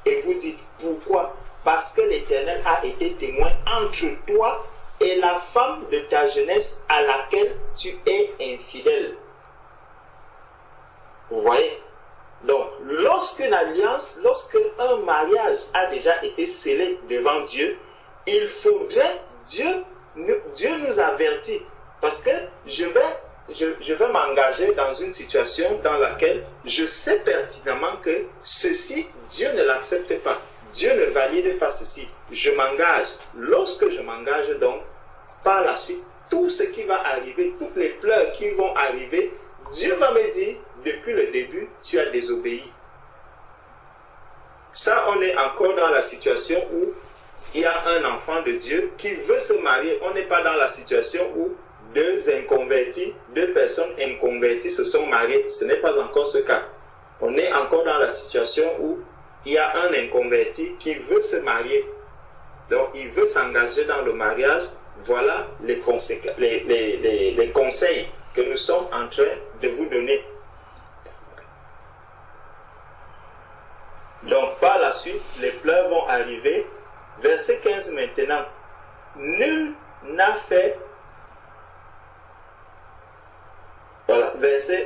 Et vous dites, pourquoi? Parce que l'Éternel a été témoin entre toi et la femme de ta jeunesse à laquelle tu es infidèle. Vous voyez? Donc, lorsqu'une alliance, lorsqu'un mariage a déjà été scellé devant Dieu, il faudrait, Dieu nous avertit. Parce que je vais m'engager dans une situation dans laquelle je sais pertinemment que ceci, Dieu ne l'accepte pas. Dieu ne valide pas ceci. Je m'engage. Lorsque je m'engage donc, par la suite, tout ce qui va arriver, toutes les pleurs qui vont arriver, Dieu va me dire, depuis le début, tu as désobéi. Ça, on est encore dans la situation où il y a un enfant de Dieu qui veut se marier. On n'est pas dans la situation où deux personnes inconverties se sont mariées. Ce n'est pas encore ce cas. On est encore dans la situation où il y a un inconverti qui veut se marier. Donc, il veut s'engager dans le mariage. Voilà les conseils que nous sommes en train de vous donner. Donc, par la suite, les pleurs vont arriver. Verset 15 maintenant. Nul n'a fait... Voilà,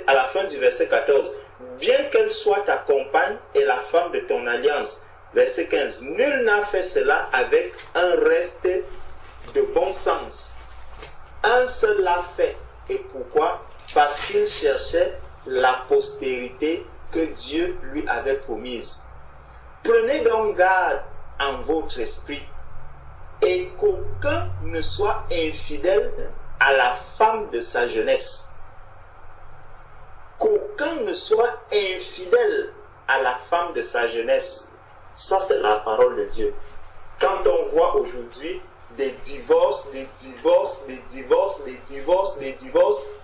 à la fin du verset 14. Bien qu'elle soit ta compagne et la femme de ton alliance. Verset 15. Nul n'a fait cela avec un reste de bon sens. Un seul l'a fait. Et pourquoi? Parce qu'il cherchait la postérité que Dieu lui avait promise. Prenez donc garde en votre esprit et qu'aucun ne soit infidèle à la femme de sa jeunesse. Qu'aucun ne soit infidèle à la femme de sa jeunesse. Ça, c'est la parole de Dieu. Quand on voit aujourd'hui des divorces,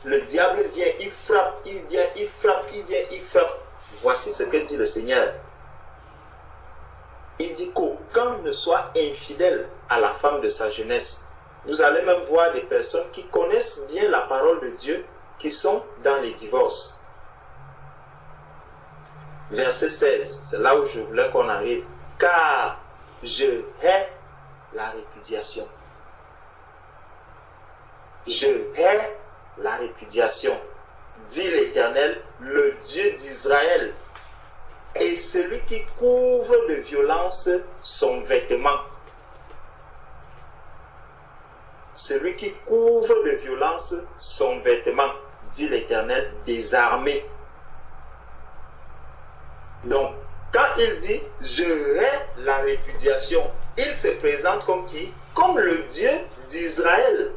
le diable vient, il frappe, il vient, il frappe, il vient, il frappe. Voici ce que dit le Seigneur. Il dit qu'aucun ne soit infidèle à la femme de sa jeunesse. Vous allez même voir des personnes qui connaissent bien la parole de Dieu qui sont dans les divorces. Verset 16, c'est là où je voulais qu'on arrive. Car je hais la répudiation. Je hais la répudiation, dit l'Éternel, le Dieu d'Israël, et celui qui couvre de violence son vêtement. Celui qui couvre de violence son vêtement, dit l'Éternel des armées. Donc, quand il dit « je hais la répudiation », il se présente comme qui? Comme le Dieu d'Israël.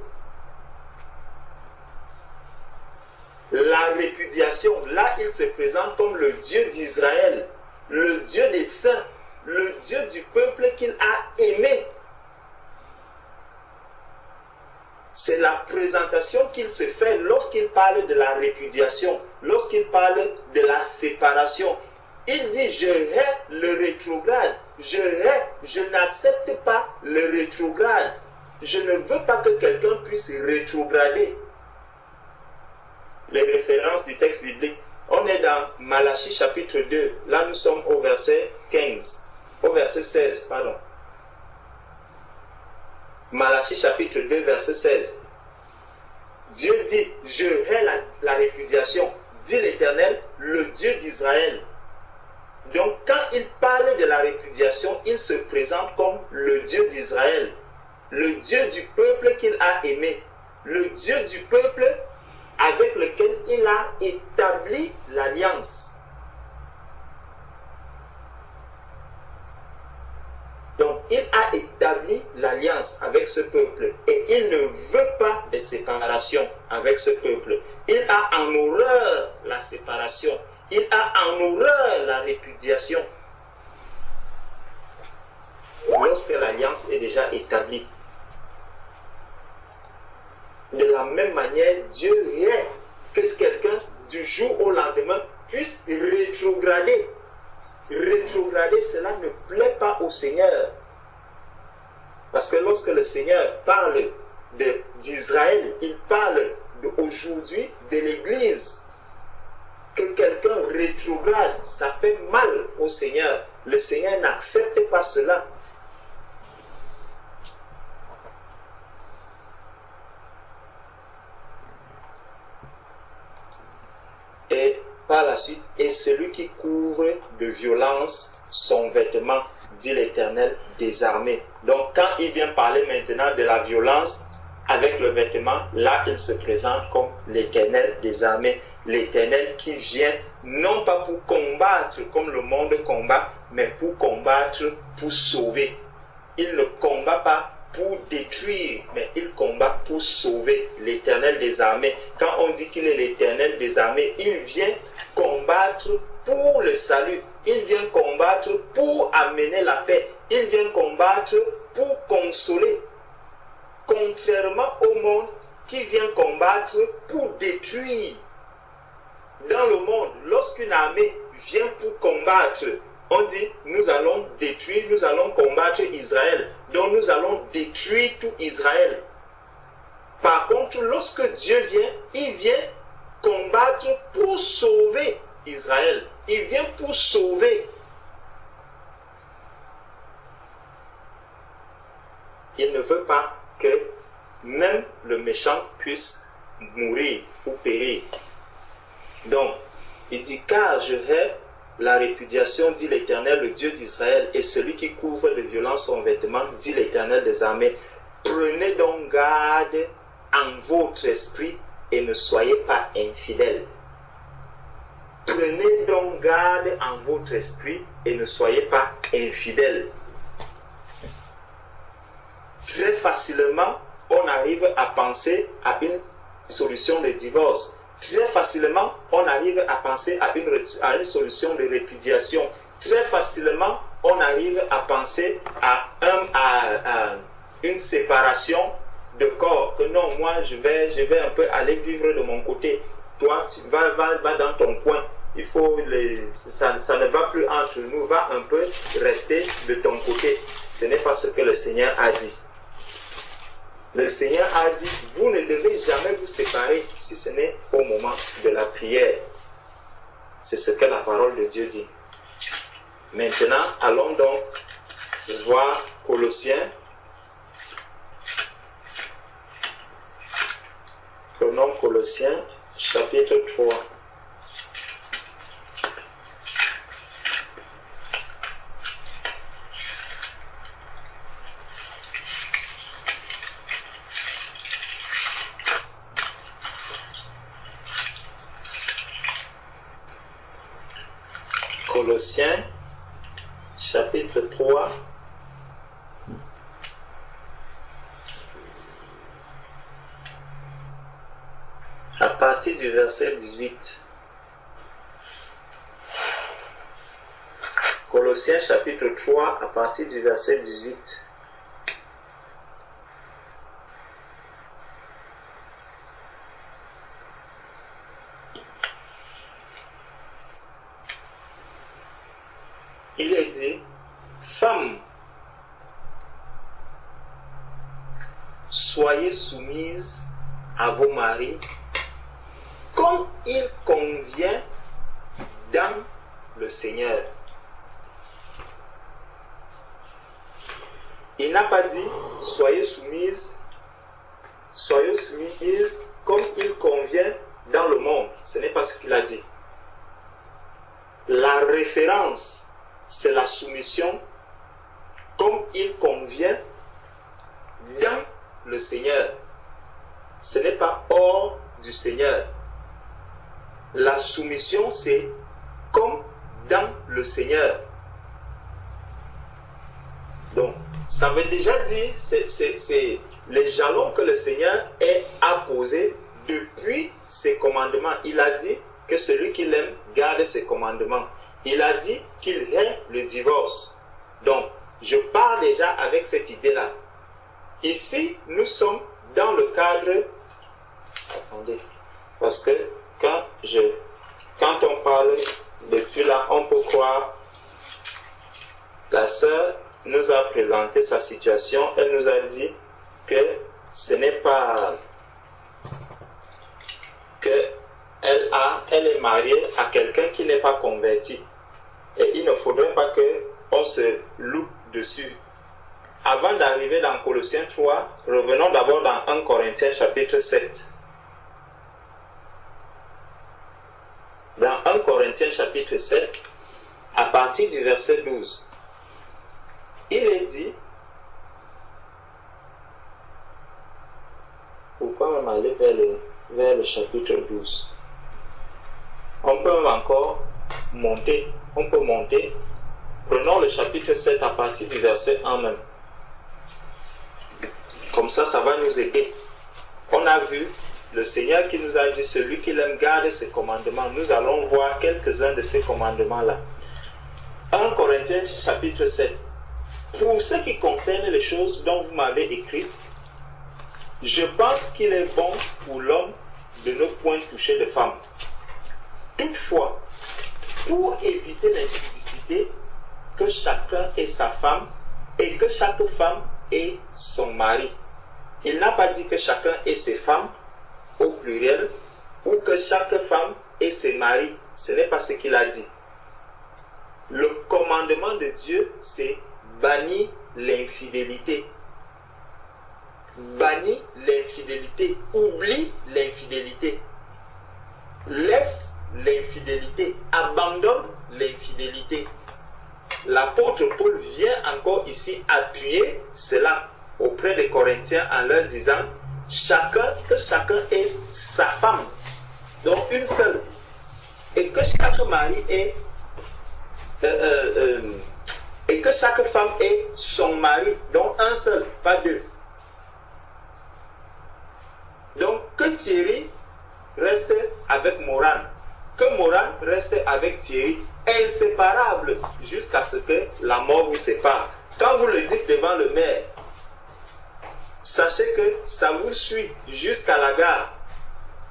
La répudiation, là, il se présente comme le Dieu d'Israël, le Dieu des saints, le Dieu du peuple qu'il a aimé. C'est la présentation qu'il se fait lorsqu'il parle de la répudiation, lorsqu'il parle de la séparation. Il dit, je hais le rétrograde, je n'accepte pas le rétrograde. Je ne veux pas que quelqu'un puisse rétrograder. Les références du texte biblique. On est dans Malachie chapitre 2. Là, nous sommes au verset 15. Au verset 16, pardon. Malachie chapitre 2, verset 16. Dieu dit, je hais la répudiation, dit l'Éternel, le Dieu d'Israël. Donc, quand il parle de la répudiation, il se présente comme le Dieu d'Israël, le Dieu du peuple qu'il a aimé, le Dieu du peuple avec lequel il a établi l'alliance. Donc, il a établi l'alliance avec ce peuple et il ne veut pas de séparation avec ce peuple. Il a en horreur la séparation. Il a en horreur la répudiation. Lorsque l'alliance est déjà établie. De la même manière, Dieu hait que quelqu'un du jour au lendemain puisse rétrograder. Rétrograder, cela ne plaît pas au Seigneur. Parce que lorsque le Seigneur parle d'Israël, il parle aujourd'hui de l'Église. Que quelqu'un rétrograde, ça fait mal au Seigneur. Le Seigneur n'accepte pas cela. Et par la suite, et celui qui couvre de violence son vêtement, dit l'Éternel des armées. Donc quand il vient parler maintenant de la violence avec le vêtement, là il se présente comme l'Éternel des armées. L'Éternel qui vient non pas pour combattre comme le monde combat, mais pour combattre, pour sauver. Il ne combat pas pour détruire, mais il combat pour sauver. L'Éternel des armées. Quand on dit qu'il est l'Éternel des armées, il vient combattre pour le salut. Il vient combattre pour amener la paix. Il vient combattre pour consoler. Contrairement au monde qui vient combattre pour détruire. Dans le monde, lorsqu'une armée vient pour combattre, on dit, nous allons détruire, nous allons combattre Israël. Donc nous allons détruire tout Israël. Par contre, lorsque Dieu vient, il vient combattre pour sauver Israël. Il vient pour sauver. Il ne veut pas que même le méchant puisse mourir ou périr. Donc, il dit, car je hais la répudiation, dit l'Éternel, le Dieu d'Israël, et celui qui couvre de violence son vêtement, dit l'Éternel des armées. Prenez donc garde en votre esprit et ne soyez pas infidèles. Prenez donc garde en votre esprit et ne soyez pas infidèles. Très facilement, on arrive à penser à une solution de divorce. Très facilement, on arrive à penser à une solution de répudiation. Très facilement, on arrive à penser à une séparation de corps. Que non, moi, je vais un peu aller vivre de mon côté. Toi, tu vas dans ton coin. Il faut ça ne va plus entre nous. Va un peu rester de ton côté. Ce n'est pas ce que le Seigneur a dit. Le Seigneur a dit, vous ne devez jamais vous séparer si ce n'est au moment de la prière. C'est ce que la parole de Dieu dit. Maintenant, allons donc voir Colossiens. Prenons Colossiens, chapitre 3. Colossiens, chapitre 3. À partir du verset 18. Colossiens chapitre 3 à partir du verset 18. Il est dit, femmes, soyez soumises à vos maris comme il convient dans le Seigneur. Il n'a pas dit soyez soumises comme il convient dans le monde. Ce n'est pas ce qu'il a dit. La référence, c'est la soumission comme il convient dans le Seigneur. Ce n'est pas hors du Seigneur. La soumission, c'est comme dans le Seigneur. Donc, ça veut déjà dire, c'est les jalons que le Seigneur a posés depuis ses commandements. Il a dit que celui qui l'aime garde ses commandements. Il a dit qu'il hait le divorce. Donc, je pars déjà avec cette idée-là. Ici, nous sommes dans le cadre... Attendez, parce que quand on parle depuis là, on peut croire la sœur nous a présenté sa situation. Elle nous a dit que ce n'est pas que elle est mariée à quelqu'un qui n'est pas converti. Et il ne faudrait pas qu'on se loupe dessus. Avant d'arriver dans Colossiens 3, revenons d'abord dans 1 Corinthiens chapitre 7. Dans 1 Corinthiens chapitre 7, à partir du verset 12, il est dit, pourquoi même aller vers le chapitre 12? On peut même encore monter, prenons le chapitre 7 à partir du verset 1 même. Comme ça, ça va nous aider. On a vu le Seigneur qui nous a dit, celui qui l'aime garde ses commandements. Nous allons voir quelques-uns de ces commandements-là. 1 Corinthiens chapitre 7. Pour ce qui concerne les choses dont vous m'avez écrit, je pense qu'il est bon pour l'homme de ne point toucher de femme. Toutefois, pour éviter l'impudicité, que chacun ait sa femme et que chaque femme ait son mari. Il n'a pas dit que chacun ait ses femmes au pluriel ou que chaque femme ait ses maris. Ce n'est pas ce qu'il a dit. Le commandement de Dieu, c'est bannis l'infidélité. Bannis l'infidélité. Oublie l'infidélité. Laisse l'infidélité. Abandonne l'infidélité. L'apôtre Paul vient encore ici appuyer cela auprès des Corinthiens en leur disant que chacun ait sa femme, donc une seule, et que chaque mari ait et que chaque femme ait son mari, donc un seul, pas deux. Donc que Thierry reste avec Moran, que Moran reste avec Thierry, inséparables jusqu'à ce que la mort vous sépare. Quand vous le dites devant le maire, sachez que ça vous suit jusqu'à la gare.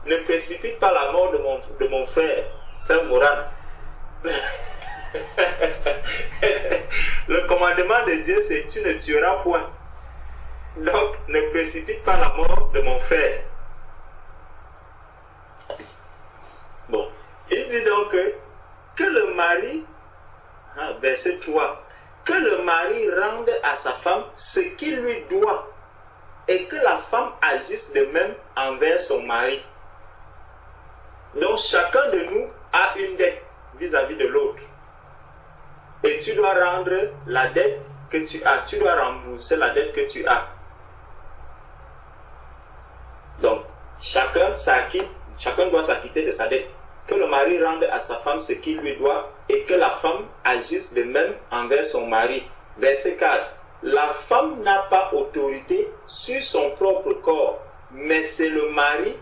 Ne précipite pas la mort de mon frère, Saint Moran. Le commandement de Dieu, c'est tu ne tueras point. Donc, ne précipite pas la mort de mon frère. Bon, il dit donc que le mari, verset 3, que le mari rende à sa femme ce qu'il lui doit et que la femme agisse de même envers son mari. Donc chacun de nous a une dette vis-à-vis de l'autre. Et tu dois rendre la dette que tu as. Tu dois rembourser la dette que tu as. Donc chacun doit s'acquitter de sa dette. que le mari rende à sa femme ce qu'il lui doit et que la femme agisse de même envers son mari. Verset 4. La femme n'a pas autorité sur son propre corps, mais c'est le mari,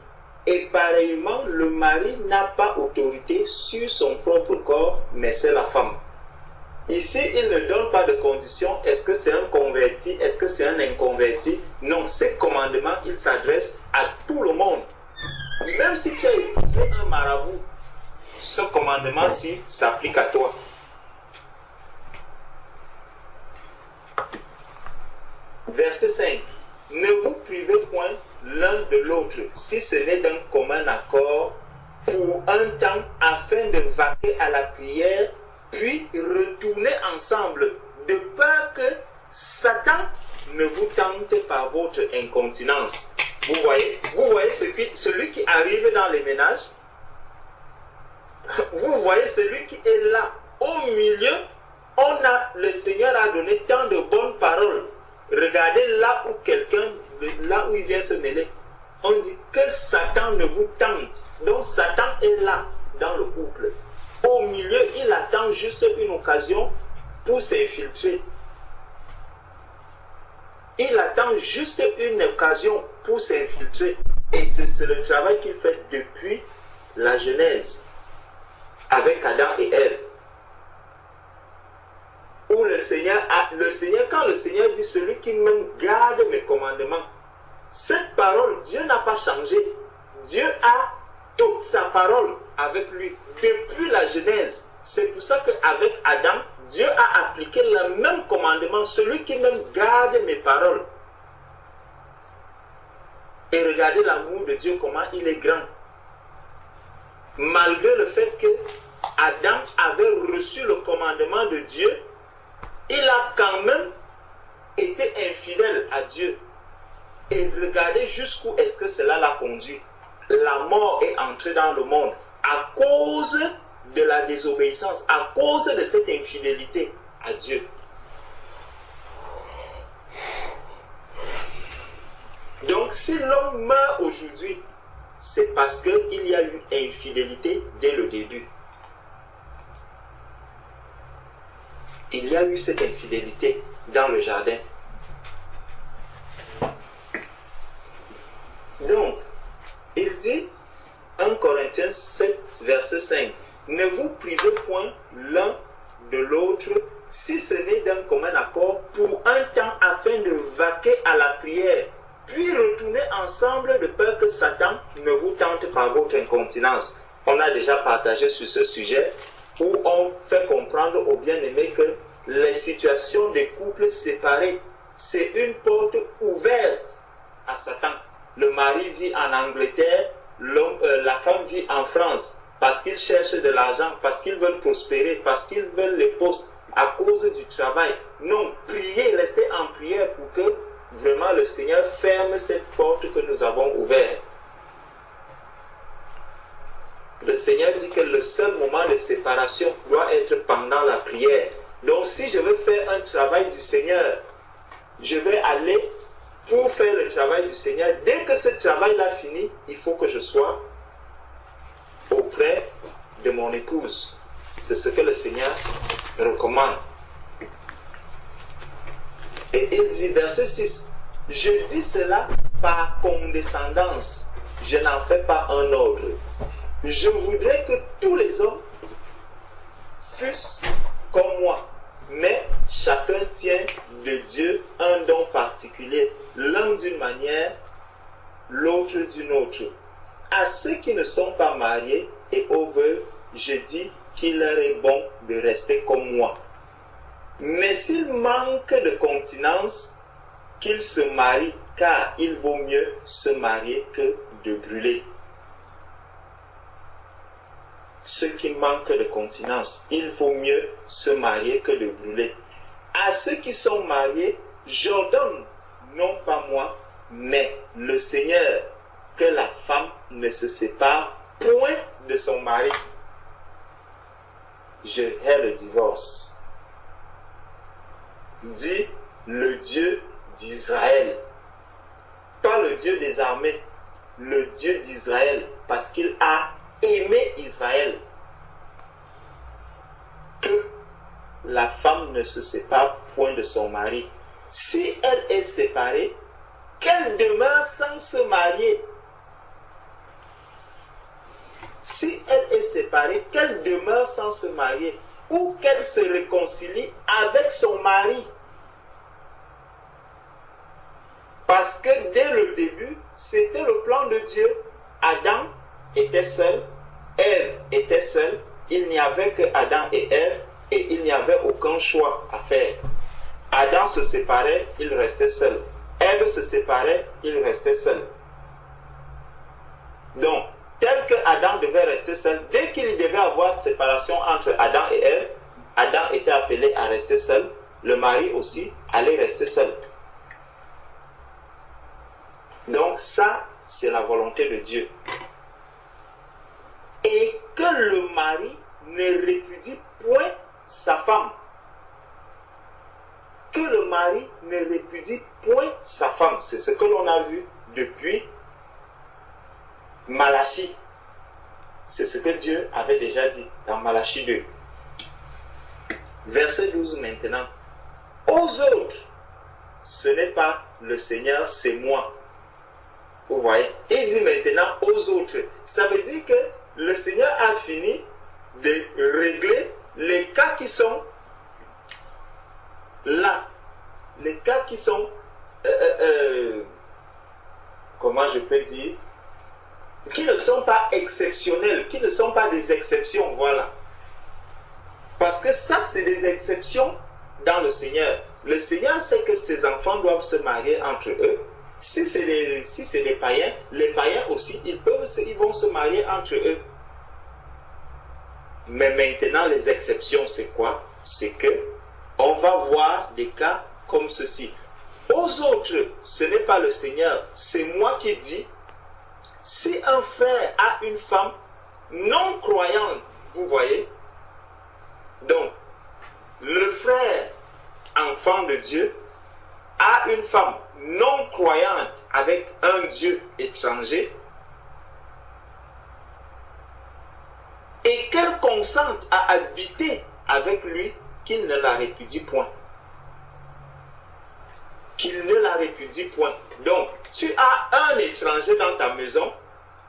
et pareillement, le mari n'a pas autorité sur son propre corps, mais c'est la femme. Ici, il ne donne pas de condition. Est-ce que c'est un converti? Est-ce que c'est un inconverti? Non, ces commandements, ils s'adressent à tout le monde. Même si tu as épousé un marabout, ce commandement-ci s'applique à toi. Verset 5. Ne vous privez point l'un de l'autre, si ce n'est d'un commun accord, pour un temps, afin de vaquer à la prière, puis retourner ensemble, de peur que Satan ne vous tente par votre incontinence. Vous voyez celui qui arrive dans les ménages, vous voyez celui qui est là, au milieu, le Seigneur a donné tant de bonnes paroles. Regardez là où il vient se mêler. On dit que Satan ne vous tente. Donc Satan est là, dans le couple. Au milieu, il attend juste une occasion pour s'infiltrer. Il attend juste une occasion pour s'infiltrer. Et c'est le travail qu'il fait depuis la Genèse, avec Adam et Ève. Où quand le Seigneur dit, celui qui m'aime garde mes commandements. Cette parole, Dieu n'a pas changé. Dieu a toute sa parole avec lui depuis la Genèse. C'est pour ça qu'avec Adam, Dieu a appliqué le même commandement. Celui qui m'aime garde mes paroles. Et regardez l'amour de Dieu, comment il est grand. Malgré le fait que Adam avait reçu le commandement de Dieu, il a quand même été infidèle à Dieu. Et regardez jusqu'où est-ce que cela l'a conduit. La mort est entrée dans le monde à cause de la désobéissance, à cause de cette infidélité à Dieu. Donc si l'homme meurt aujourd'hui, c'est parce qu'il y a eu infidélité dès le début. Il y a eu cette infidélité dans le jardin. Donc, il dit, 1 Corinthiens 7, verset 5, « Ne vous privez point l'un de l'autre, si ce n'est d'un commun accord, pour un temps afin de vaquer à la prière, puis retourner ensemble de peur que Satan ne vous tente par votre incontinence. » On a déjà partagé sur ce sujet, où on fait comprendre aux bien-aimés que les situations des couples séparés, c'est une porte ouverte à Satan. Le mari vit en Angleterre, la femme vit en France, parce qu'ils cherchent de l'argent, parce qu'ils veulent prospérer, parce qu'ils veulent les postes à cause du travail. Non, priez, restez en prière pour que vraiment le Seigneur ferme cette porte que nous avons ouverte. Le Seigneur dit que le seul moment de séparation doit être pendant la prière. Donc si je veux faire un travail du Seigneur, je vais aller pour faire le travail du Seigneur. Dès que ce travail-là finit, il faut que je sois auprès de mon épouse. C'est ce que le Seigneur recommande. Et il dit, verset 6, « Je dis cela par condescendance, je n'en fais pas un ordre. Je voudrais que tous les hommes fussent comme moi, mais chacun tient de Dieu un don particulier, l'un d'une manière, l'autre d'une autre. À ceux qui ne sont pas mariés et aux veuves, je dis qu'il leur est bon de rester comme moi. Mais s'ils manquent de continence, qu'ils se marient, car il vaut mieux se marier que de brûler. » Ceux qui manquent de continence, il vaut mieux se marier que de brûler. À ceux qui sont mariés, j'ordonne, non pas moi, mais le Seigneur, que la femme ne se sépare point de son mari. Je hais le divorce. Dit le Dieu d'Israël. Pas le Dieu des armées, le Dieu d'Israël, parce qu'il a aimé Israël que la femme ne se sépare point de son mari. Si elle est séparée, qu'elle demeure sans se marier. Si elle est séparée, qu'elle demeure sans se marier ou qu'elle se réconcilie avec son mari. Parce que dès le début, c'était le plan de Dieu. Adam était seul, Ève était seule, il n'y avait que Adam et Ève et il n'y avait aucun choix à faire. Adam se séparait, il restait seul. Ève se séparait, il restait seul. Donc, tel que Adam devait rester seul, dès qu'il devait avoir séparation entre Adam et Ève, Adam était appelé à rester seul, le mari aussi allait rester seul. Donc ça, c'est la volonté de Dieu. Et que le mari ne répudie point sa femme. Que le mari ne répudie point sa femme. C'est ce que l'on a vu depuis Malachie. C'est ce que Dieu avait déjà dit dans Malachie 2. Verset 12 maintenant. Aux autres, ce n'est pas le Seigneur, c'est moi. Vous voyez? Et il dit maintenant aux autres. Ça veut dire que le Seigneur a fini de régler les cas qui sont là. Les cas qui sont, comment je peux dire, qui ne sont pas exceptionnels, qui ne sont pas des exceptions, voilà. Parce que ça, c'est des exceptions dans le Seigneur. Le Seigneur sait que ses enfants doivent se marier entre eux. Si c'est des païens, les païens aussi, ils vont se marier entre eux. Mais maintenant, les exceptions, c'est quoi? C'est que on va voir des cas comme ceci. Aux autres, ce n'est pas le Seigneur, c'est moi qui dis, si un frère a une femme non croyante, vous voyez, donc, le frère, enfant de Dieu, a une femme non croyante avec un Dieu étranger, et qu'elle consente à habiter avec lui, qu'il ne la répudie point. Qu'il ne la répudie point. Donc, tu as un étranger dans ta maison,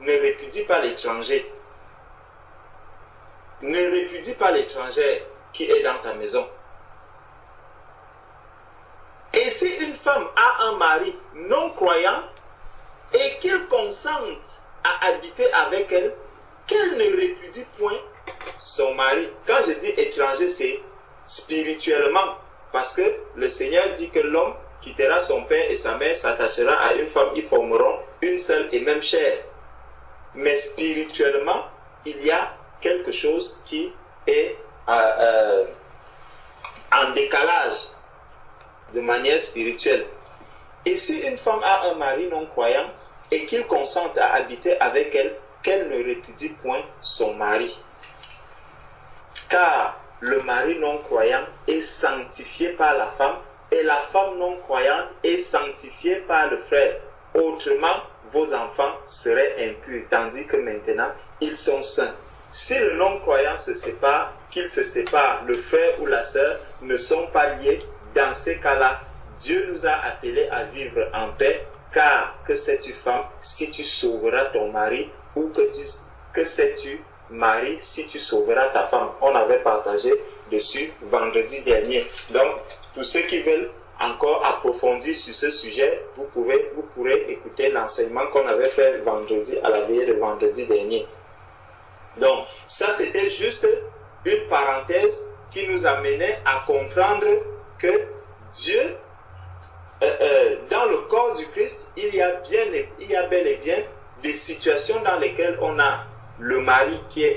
ne répudie pas l'étranger. Ne répudie pas l'étranger qui est dans ta maison. Et si une femme a un mari non croyant et qu'il consente à habiter avec elle, qu'elle ne répudie point son mari. Quand je dis étranger, c'est spirituellement. Parce que le Seigneur dit que l'homme quittera son père et sa mère, s'attachera à une femme, ils formeront une seule et même chair. Mais spirituellement, il y a quelque chose qui est en décalage de manière spirituelle. Et si une femme a un mari non croyant et qu'il consente à habiter avec elle, qu'elle ne répudie point son mari. Car le mari non croyant est sanctifié par la femme et la femme non croyante est sanctifiée par le frère. Autrement, vos enfants seraient impurs, tandis que maintenant, ils sont saints. Si le non-croyant se sépare, qu'il se sépare, le frère ou la sœur ne sont pas liés. Dans ces cas-là, Dieu nous a appelés à vivre en paix, car que sais-tu, femme, si tu sauveras ton mari, ou que sais-tu, mari, si tu sauveras ta femme. On avait partagé dessus vendredi dernier. Donc, tous ceux qui veulent encore approfondir sur ce sujet, vous pourrez écouter l'enseignement qu'on avait fait vendredi à la veillée de vendredi dernier. Donc, ça c'était juste une parenthèse qui nous amenait à comprendre que Dieu, dans le corps du Christ, il y a bel et bien des situations dans lesquelles on a le mari qui est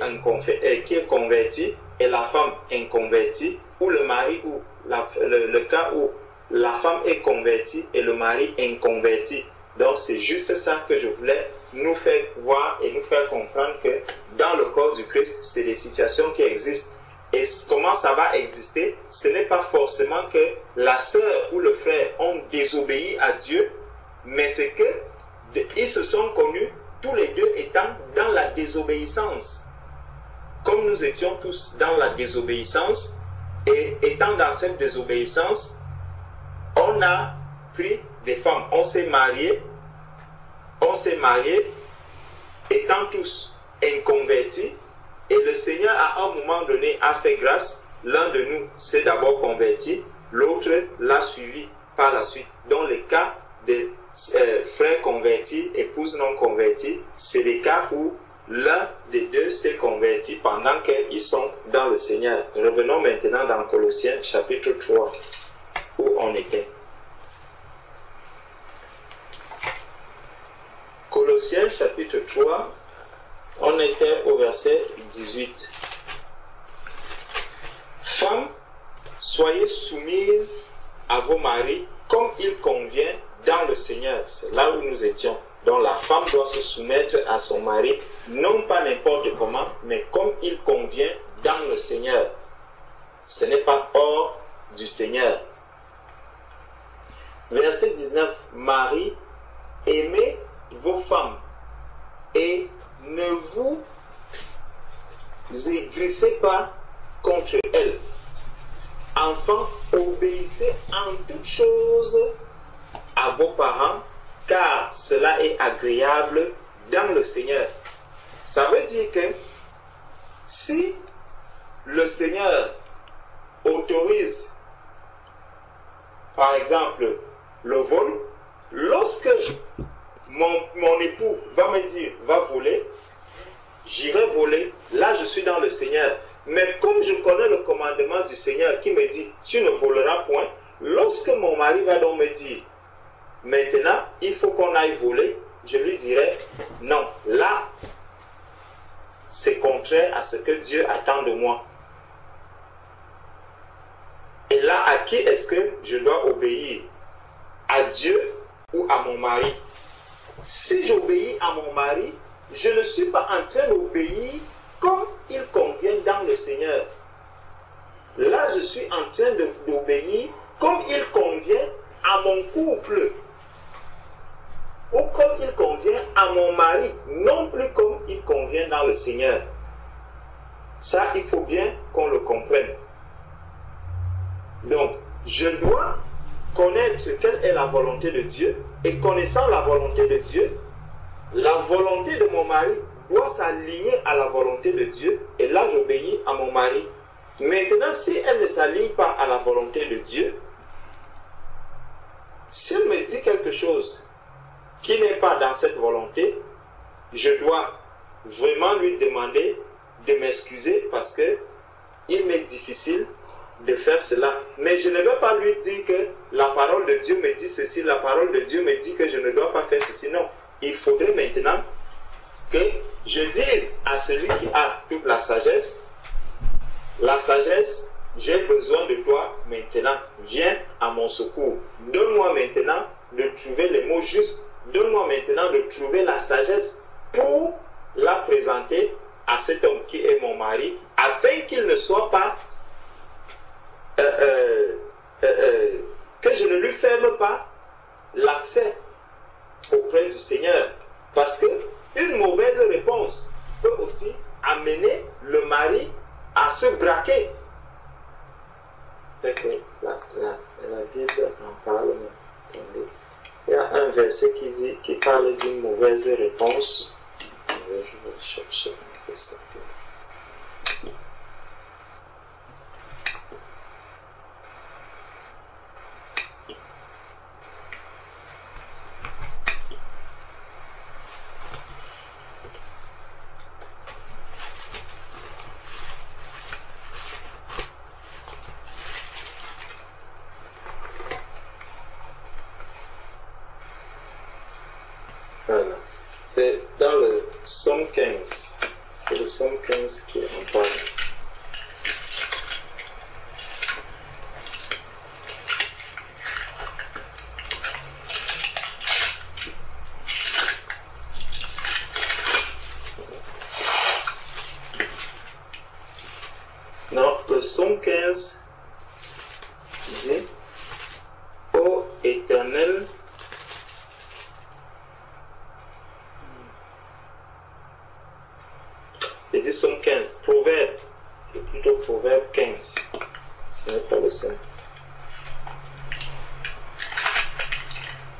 converti et la femme inconvertie, ou le mari ou le cas où la femme est convertie et le mari inconverti. Donc c'est juste ça que je voulais nous faire voir et nous faire comprendre que dans le corps du Christ, c'est des situations qui existent. Et comment ça va exister? Ce n'est pas forcément que la sœur ou le frère ont désobéi à Dieu, mais c'est que ils se sont connus tous les deux étant dans la désobéissance. Comme nous étions tous dans la désobéissance, et étant dans cette désobéissance, on a pris des femmes, on s'est mariés étant tous inconvertis, et le Seigneur à un moment donné a fait grâce. L'un de nous s'est d'abord converti, l'autre l'a suivi par la suite. Dans les cas des frères convertis, épouses non converties, c'est les cas où l'un des deux s'est converti pendant qu'ils sont dans le Seigneur. Revenons maintenant dans Colossiens chapitre 3, où on était. Colossiens chapitre 3, on était au verset 18. Femmes, soyez soumises à vos maris comme il convient dans le Seigneur. C'est là où nous étions. Donc la femme doit se soumettre à son mari, non pas n'importe comment, mais comme il convient dans le Seigneur. Ce n'est pas hors du Seigneur. Verset 19. Marie, aimez vos femmes et ne vous aigrissez pas contre elles. Enfants, obéissez en toutes choses à vos parents, car cela est agréable dans le Seigneur. Ça veut dire que si le Seigneur autorise, par exemple, le vol, lorsque mon époux va me dire, va voler, j'irai voler, là je suis dans le Seigneur. Mais comme je connais le commandement du Seigneur qui me dit, tu ne voleras point, lorsque mon mari va donc me dire, maintenant, il faut qu'on aille voler, je lui dirai, non, là, c'est contraire à ce que Dieu attend de moi. Et là, à qui est-ce que je dois obéir? À Dieu ou à mon mari? Si j'obéis à mon mari, je ne suis pas en train d'obéir comme il convient dans le Seigneur. Là, je suis en train d'obéir comme il convient à mon couple. Ou comme il convient à mon mari, non plus comme il convient dans le Seigneur. Ça, il faut bien qu'on le comprenne. Donc, je dois connaître quelle est la volonté de Dieu, et connaissant la volonté de Dieu, la volonté de mon mari doit s'aligner à la volonté de Dieu, et là j'obéis à mon mari. Maintenant, si elle ne s'aligne pas à la volonté de Dieu, s'il me dit quelque chose qui n'est pas dans cette volonté, je dois vraiment lui demander de m'excuser parce que il m'est difficile de faire cela. Mais je ne vais pas lui dire que la parole de Dieu me dit ceci, la parole de Dieu me dit que je ne dois pas faire ceci. Non, il faudrait maintenant que je dise à celui qui a toute la sagesse, j'ai besoin de toi maintenant, viens à mon secours. Donne-moi maintenant de trouver les mots justes, donne-moi maintenant de trouver la sagesse pour la présenter à cet homme qui est mon mari, afin qu'il ne soit pas, que je ne lui ferme pas l'accès auprès du Seigneur. Parce que une mauvaise réponse peut aussi amener le mari à se braquer. La Bible en parle. Il y a un verset qui parle d'une mauvaise réponse. Je vais chercher ça. Voilà. C'est dans le psaume 15. C'est le psaume 15 qui en parle. Non, le psaume 15 dit: Ô Éternel, dit Somme 15. Proverbe. C'est plutôt Proverbe 15. Ce n'est pas le seul.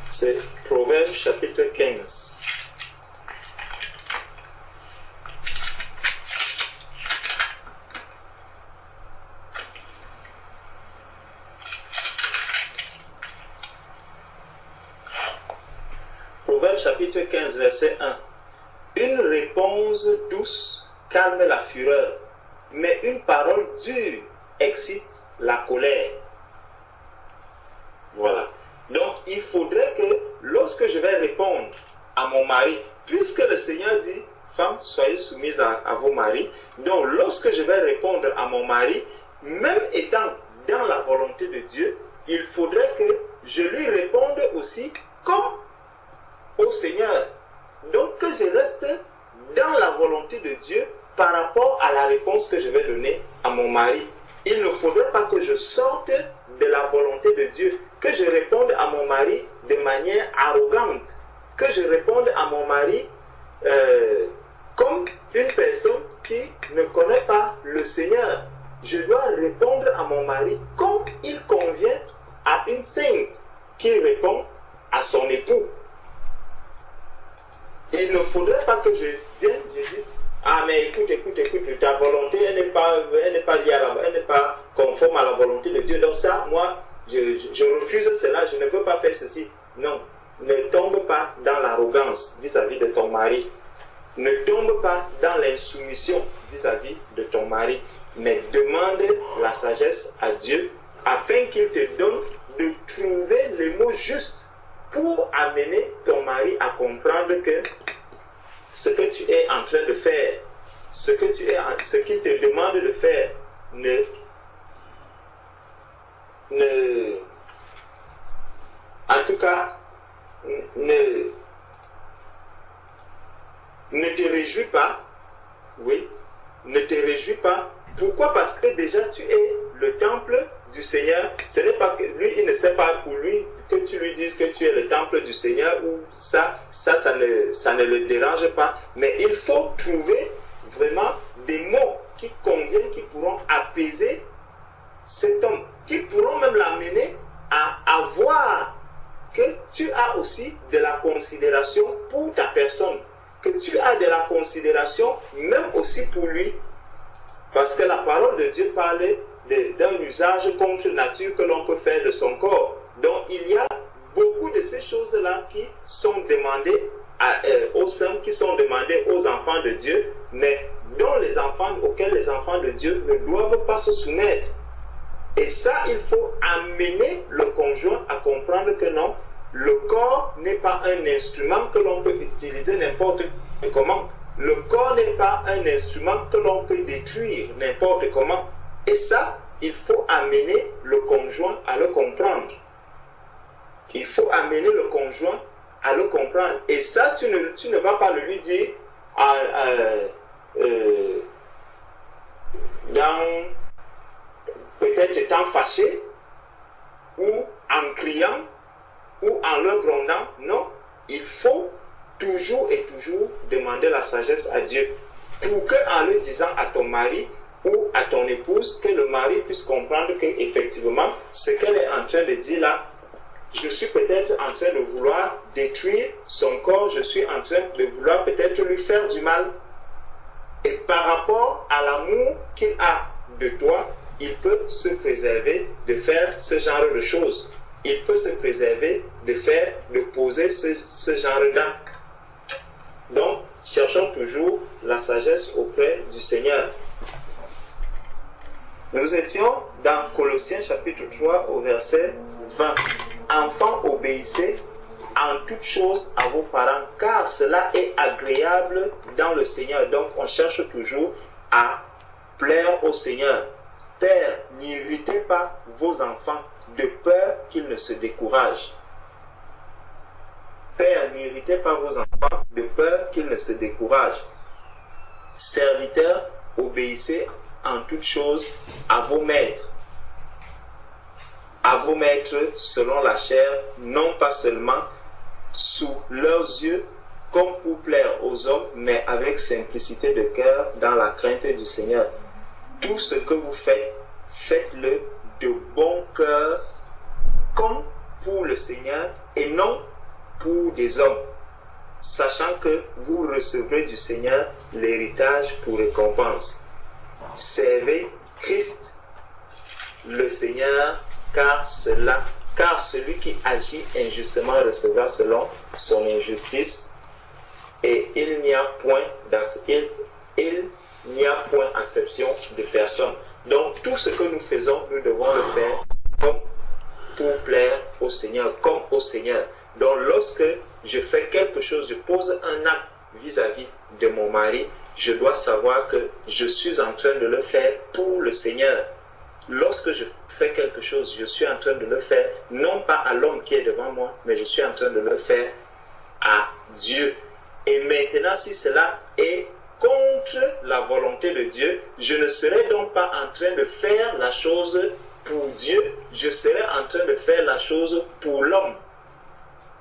C'est Proverbe chapitre 15. Proverbe chapitre 15, verset 1. Une réponse douce calme la fureur, mais une parole dure excite la colère. Voilà. Donc, il faudrait que lorsque je vais répondre à mon mari, puisque le Seigneur dit, femmes, soyez soumises à vos maris, donc lorsque je vais répondre à mon mari, même étant dans la volonté de Dieu, il faudrait que je lui réponde aussi comme au Seigneur. Donc, que je reste dans la volonté de Dieu par rapport à la réponse que je vais donner à mon mari. Il ne faudrait pas que je sorte de la volonté de Dieu, que je réponde à mon mari de manière arrogante, que je réponde à mon mari comme une personne qui ne connaît pas le Seigneur. Je dois répondre à mon mari comme il convient à une sainte qui répond à son époux. Il ne faudrait pas que je vienne, je dis, ah mais écoute, ta volonté, elle n'est pas liée à elle n'est pas conforme à la volonté de Dieu. Donc ça, moi, je refuse cela, je ne veux pas faire ceci. Non, ne tombe pas dans l'arrogance vis-à-vis de ton mari. Ne tombe pas dans l'insoumission vis-à-vis de ton mari. Mais demande la sagesse à Dieu afin qu'il te donne de trouver les mots justes pour amener ton mari à comprendre que ce que tu es en train de faire, ce qu'il te demande de faire, en tout cas, ne te réjouis pas, oui, ne te réjouis pas. Pourquoi? Parce que déjà tu es le temple du Seigneur. Ce n'est pas que lui, il ne sait pas pour lui que tu lui dises que tu es le temple du Seigneur ou ça ne le dérange pas. Mais il faut trouver vraiment des mots qui conviennent, qui pourront apaiser cet homme, qui pourront même l'amener à voir que tu as aussi de la considération pour ta personne, que tu as de la considération même aussi pour lui. Parce que la parole de Dieu parlait d'un usage contre nature que l'on peut faire de son corps. Donc il y a beaucoup de ces choses-là qui sont demandées aux saints, qui sont demandées aux enfants de Dieu, mais auxquels les enfants de Dieu ne doivent pas se soumettre. Et ça, il faut amener le conjoint à comprendre que non, le corps n'est pas un instrument que l'on peut utiliser n'importe comment. Le corps n'est pas un instrument que l'on peut détruire n'importe comment. Et ça, il faut amener le conjoint à le comprendre. Il faut amener le conjoint à le comprendre. Et ça, tu ne vas pas le lui dire peut-être étant fâché, ou en criant, ou en le grondant. Non, il faut toujours et toujours demander la sagesse à Dieu pour qu'en le disant à ton mari ou à ton épouse, que le mari puisse comprendre qu'effectivement, ce qu'elle est en train de dire là, je suis peut-être en train de vouloir détruire son corps, je suis en train de vouloir peut-être lui faire du mal. Et par rapport à l'amour qu'il a de toi, il peut se préserver de faire ce genre de choses. Il peut se préserver de poser ce genre d'actes. Donc, cherchons toujours la sagesse auprès du Seigneur. Nous étions dans Colossiens chapitre 3 au verset 20. Enfants, obéissez en toutes choses à vos parents, car cela est agréable dans le Seigneur. Donc, on cherche toujours à plaire au Seigneur. Père, n'irritez pas vos enfants de peur qu'ils ne se découragent. Père, n'irritez pas vos enfants de peur qu'ils ne se découragent. Serviteurs, obéissez en toutes choses à vos maîtres. À vos maîtres selon la chair, non pas seulement sous leurs yeux, comme pour plaire aux hommes, mais avec simplicité de cœur dans la crainte du Seigneur. Tout ce que vous faites, faites-le de bon cœur, comme pour le Seigneur et non pour des hommes, sachant que vous recevrez du Seigneur l'héritage pour récompense. Servez Christ le Seigneur, car celui qui agit injustement recevra selon son injustice, et il n'y a point acception de personne. Donc tout ce que nous faisons, nous devons le faire comme pour plaire au Seigneur, comme au Seigneur. Donc lorsque je fais quelque chose, je pose un acte vis-à-vis de mon mari, je dois savoir que je suis en train de le faire pour le Seigneur. Lorsque je fais quelque chose, je suis en train de le faire, non pas à l'homme qui est devant moi, mais je suis en train de le faire à Dieu. Et maintenant, si cela est contre la volonté de Dieu, je ne serai donc pas en train de faire la chose pour Dieu, je serai en train de faire la chose pour l'homme.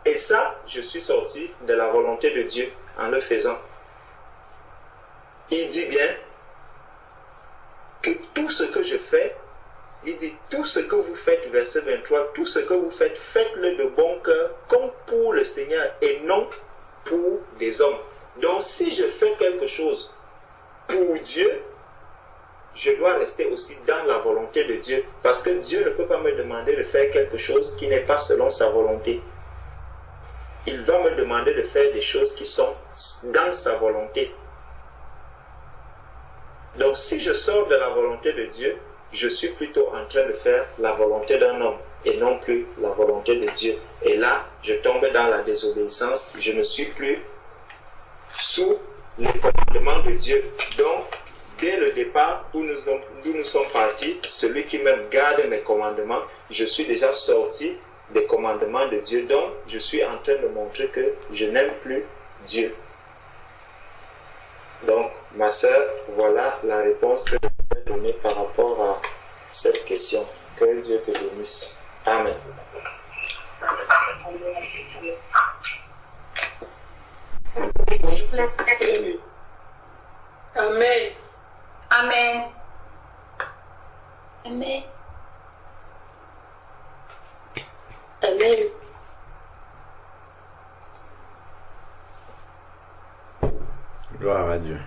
Et ça, je suis sorti de la volonté de Dieu en le faisant. Il dit bien que tout ce que je fais, il dit tout ce que vous faites, verset 23, tout ce que vous faites, faites-le de bon cœur, comme pour le Seigneur et non pour des hommes. Donc si je fais quelque chose pour Dieu, je dois rester aussi dans la volonté de Dieu, parce que Dieu ne peut pas me demander de faire quelque chose qui n'est pas selon sa volonté. Il va me demander de faire des choses qui sont dans sa volonté. Donc si je sors de la volonté de Dieu, je suis plutôt en train de faire la volonté d'un homme et non plus la volonté de Dieu. Et là, je tombe dans la désobéissance, je ne suis plus sous les commandements de Dieu. Donc, dès le départ d'où nous sommes partis, celui qui même garde mes commandements, je suis déjà sorti des commandements de Dieu. Donc, je suis en train de montrer que je n'aime plus Dieu. Donc, ma sœur, voilà la réponse que je vais donner par rapport à cette question. Que Dieu te bénisse. Amen. Amen. Amen. Amen. Amen. Gloire à Dieu.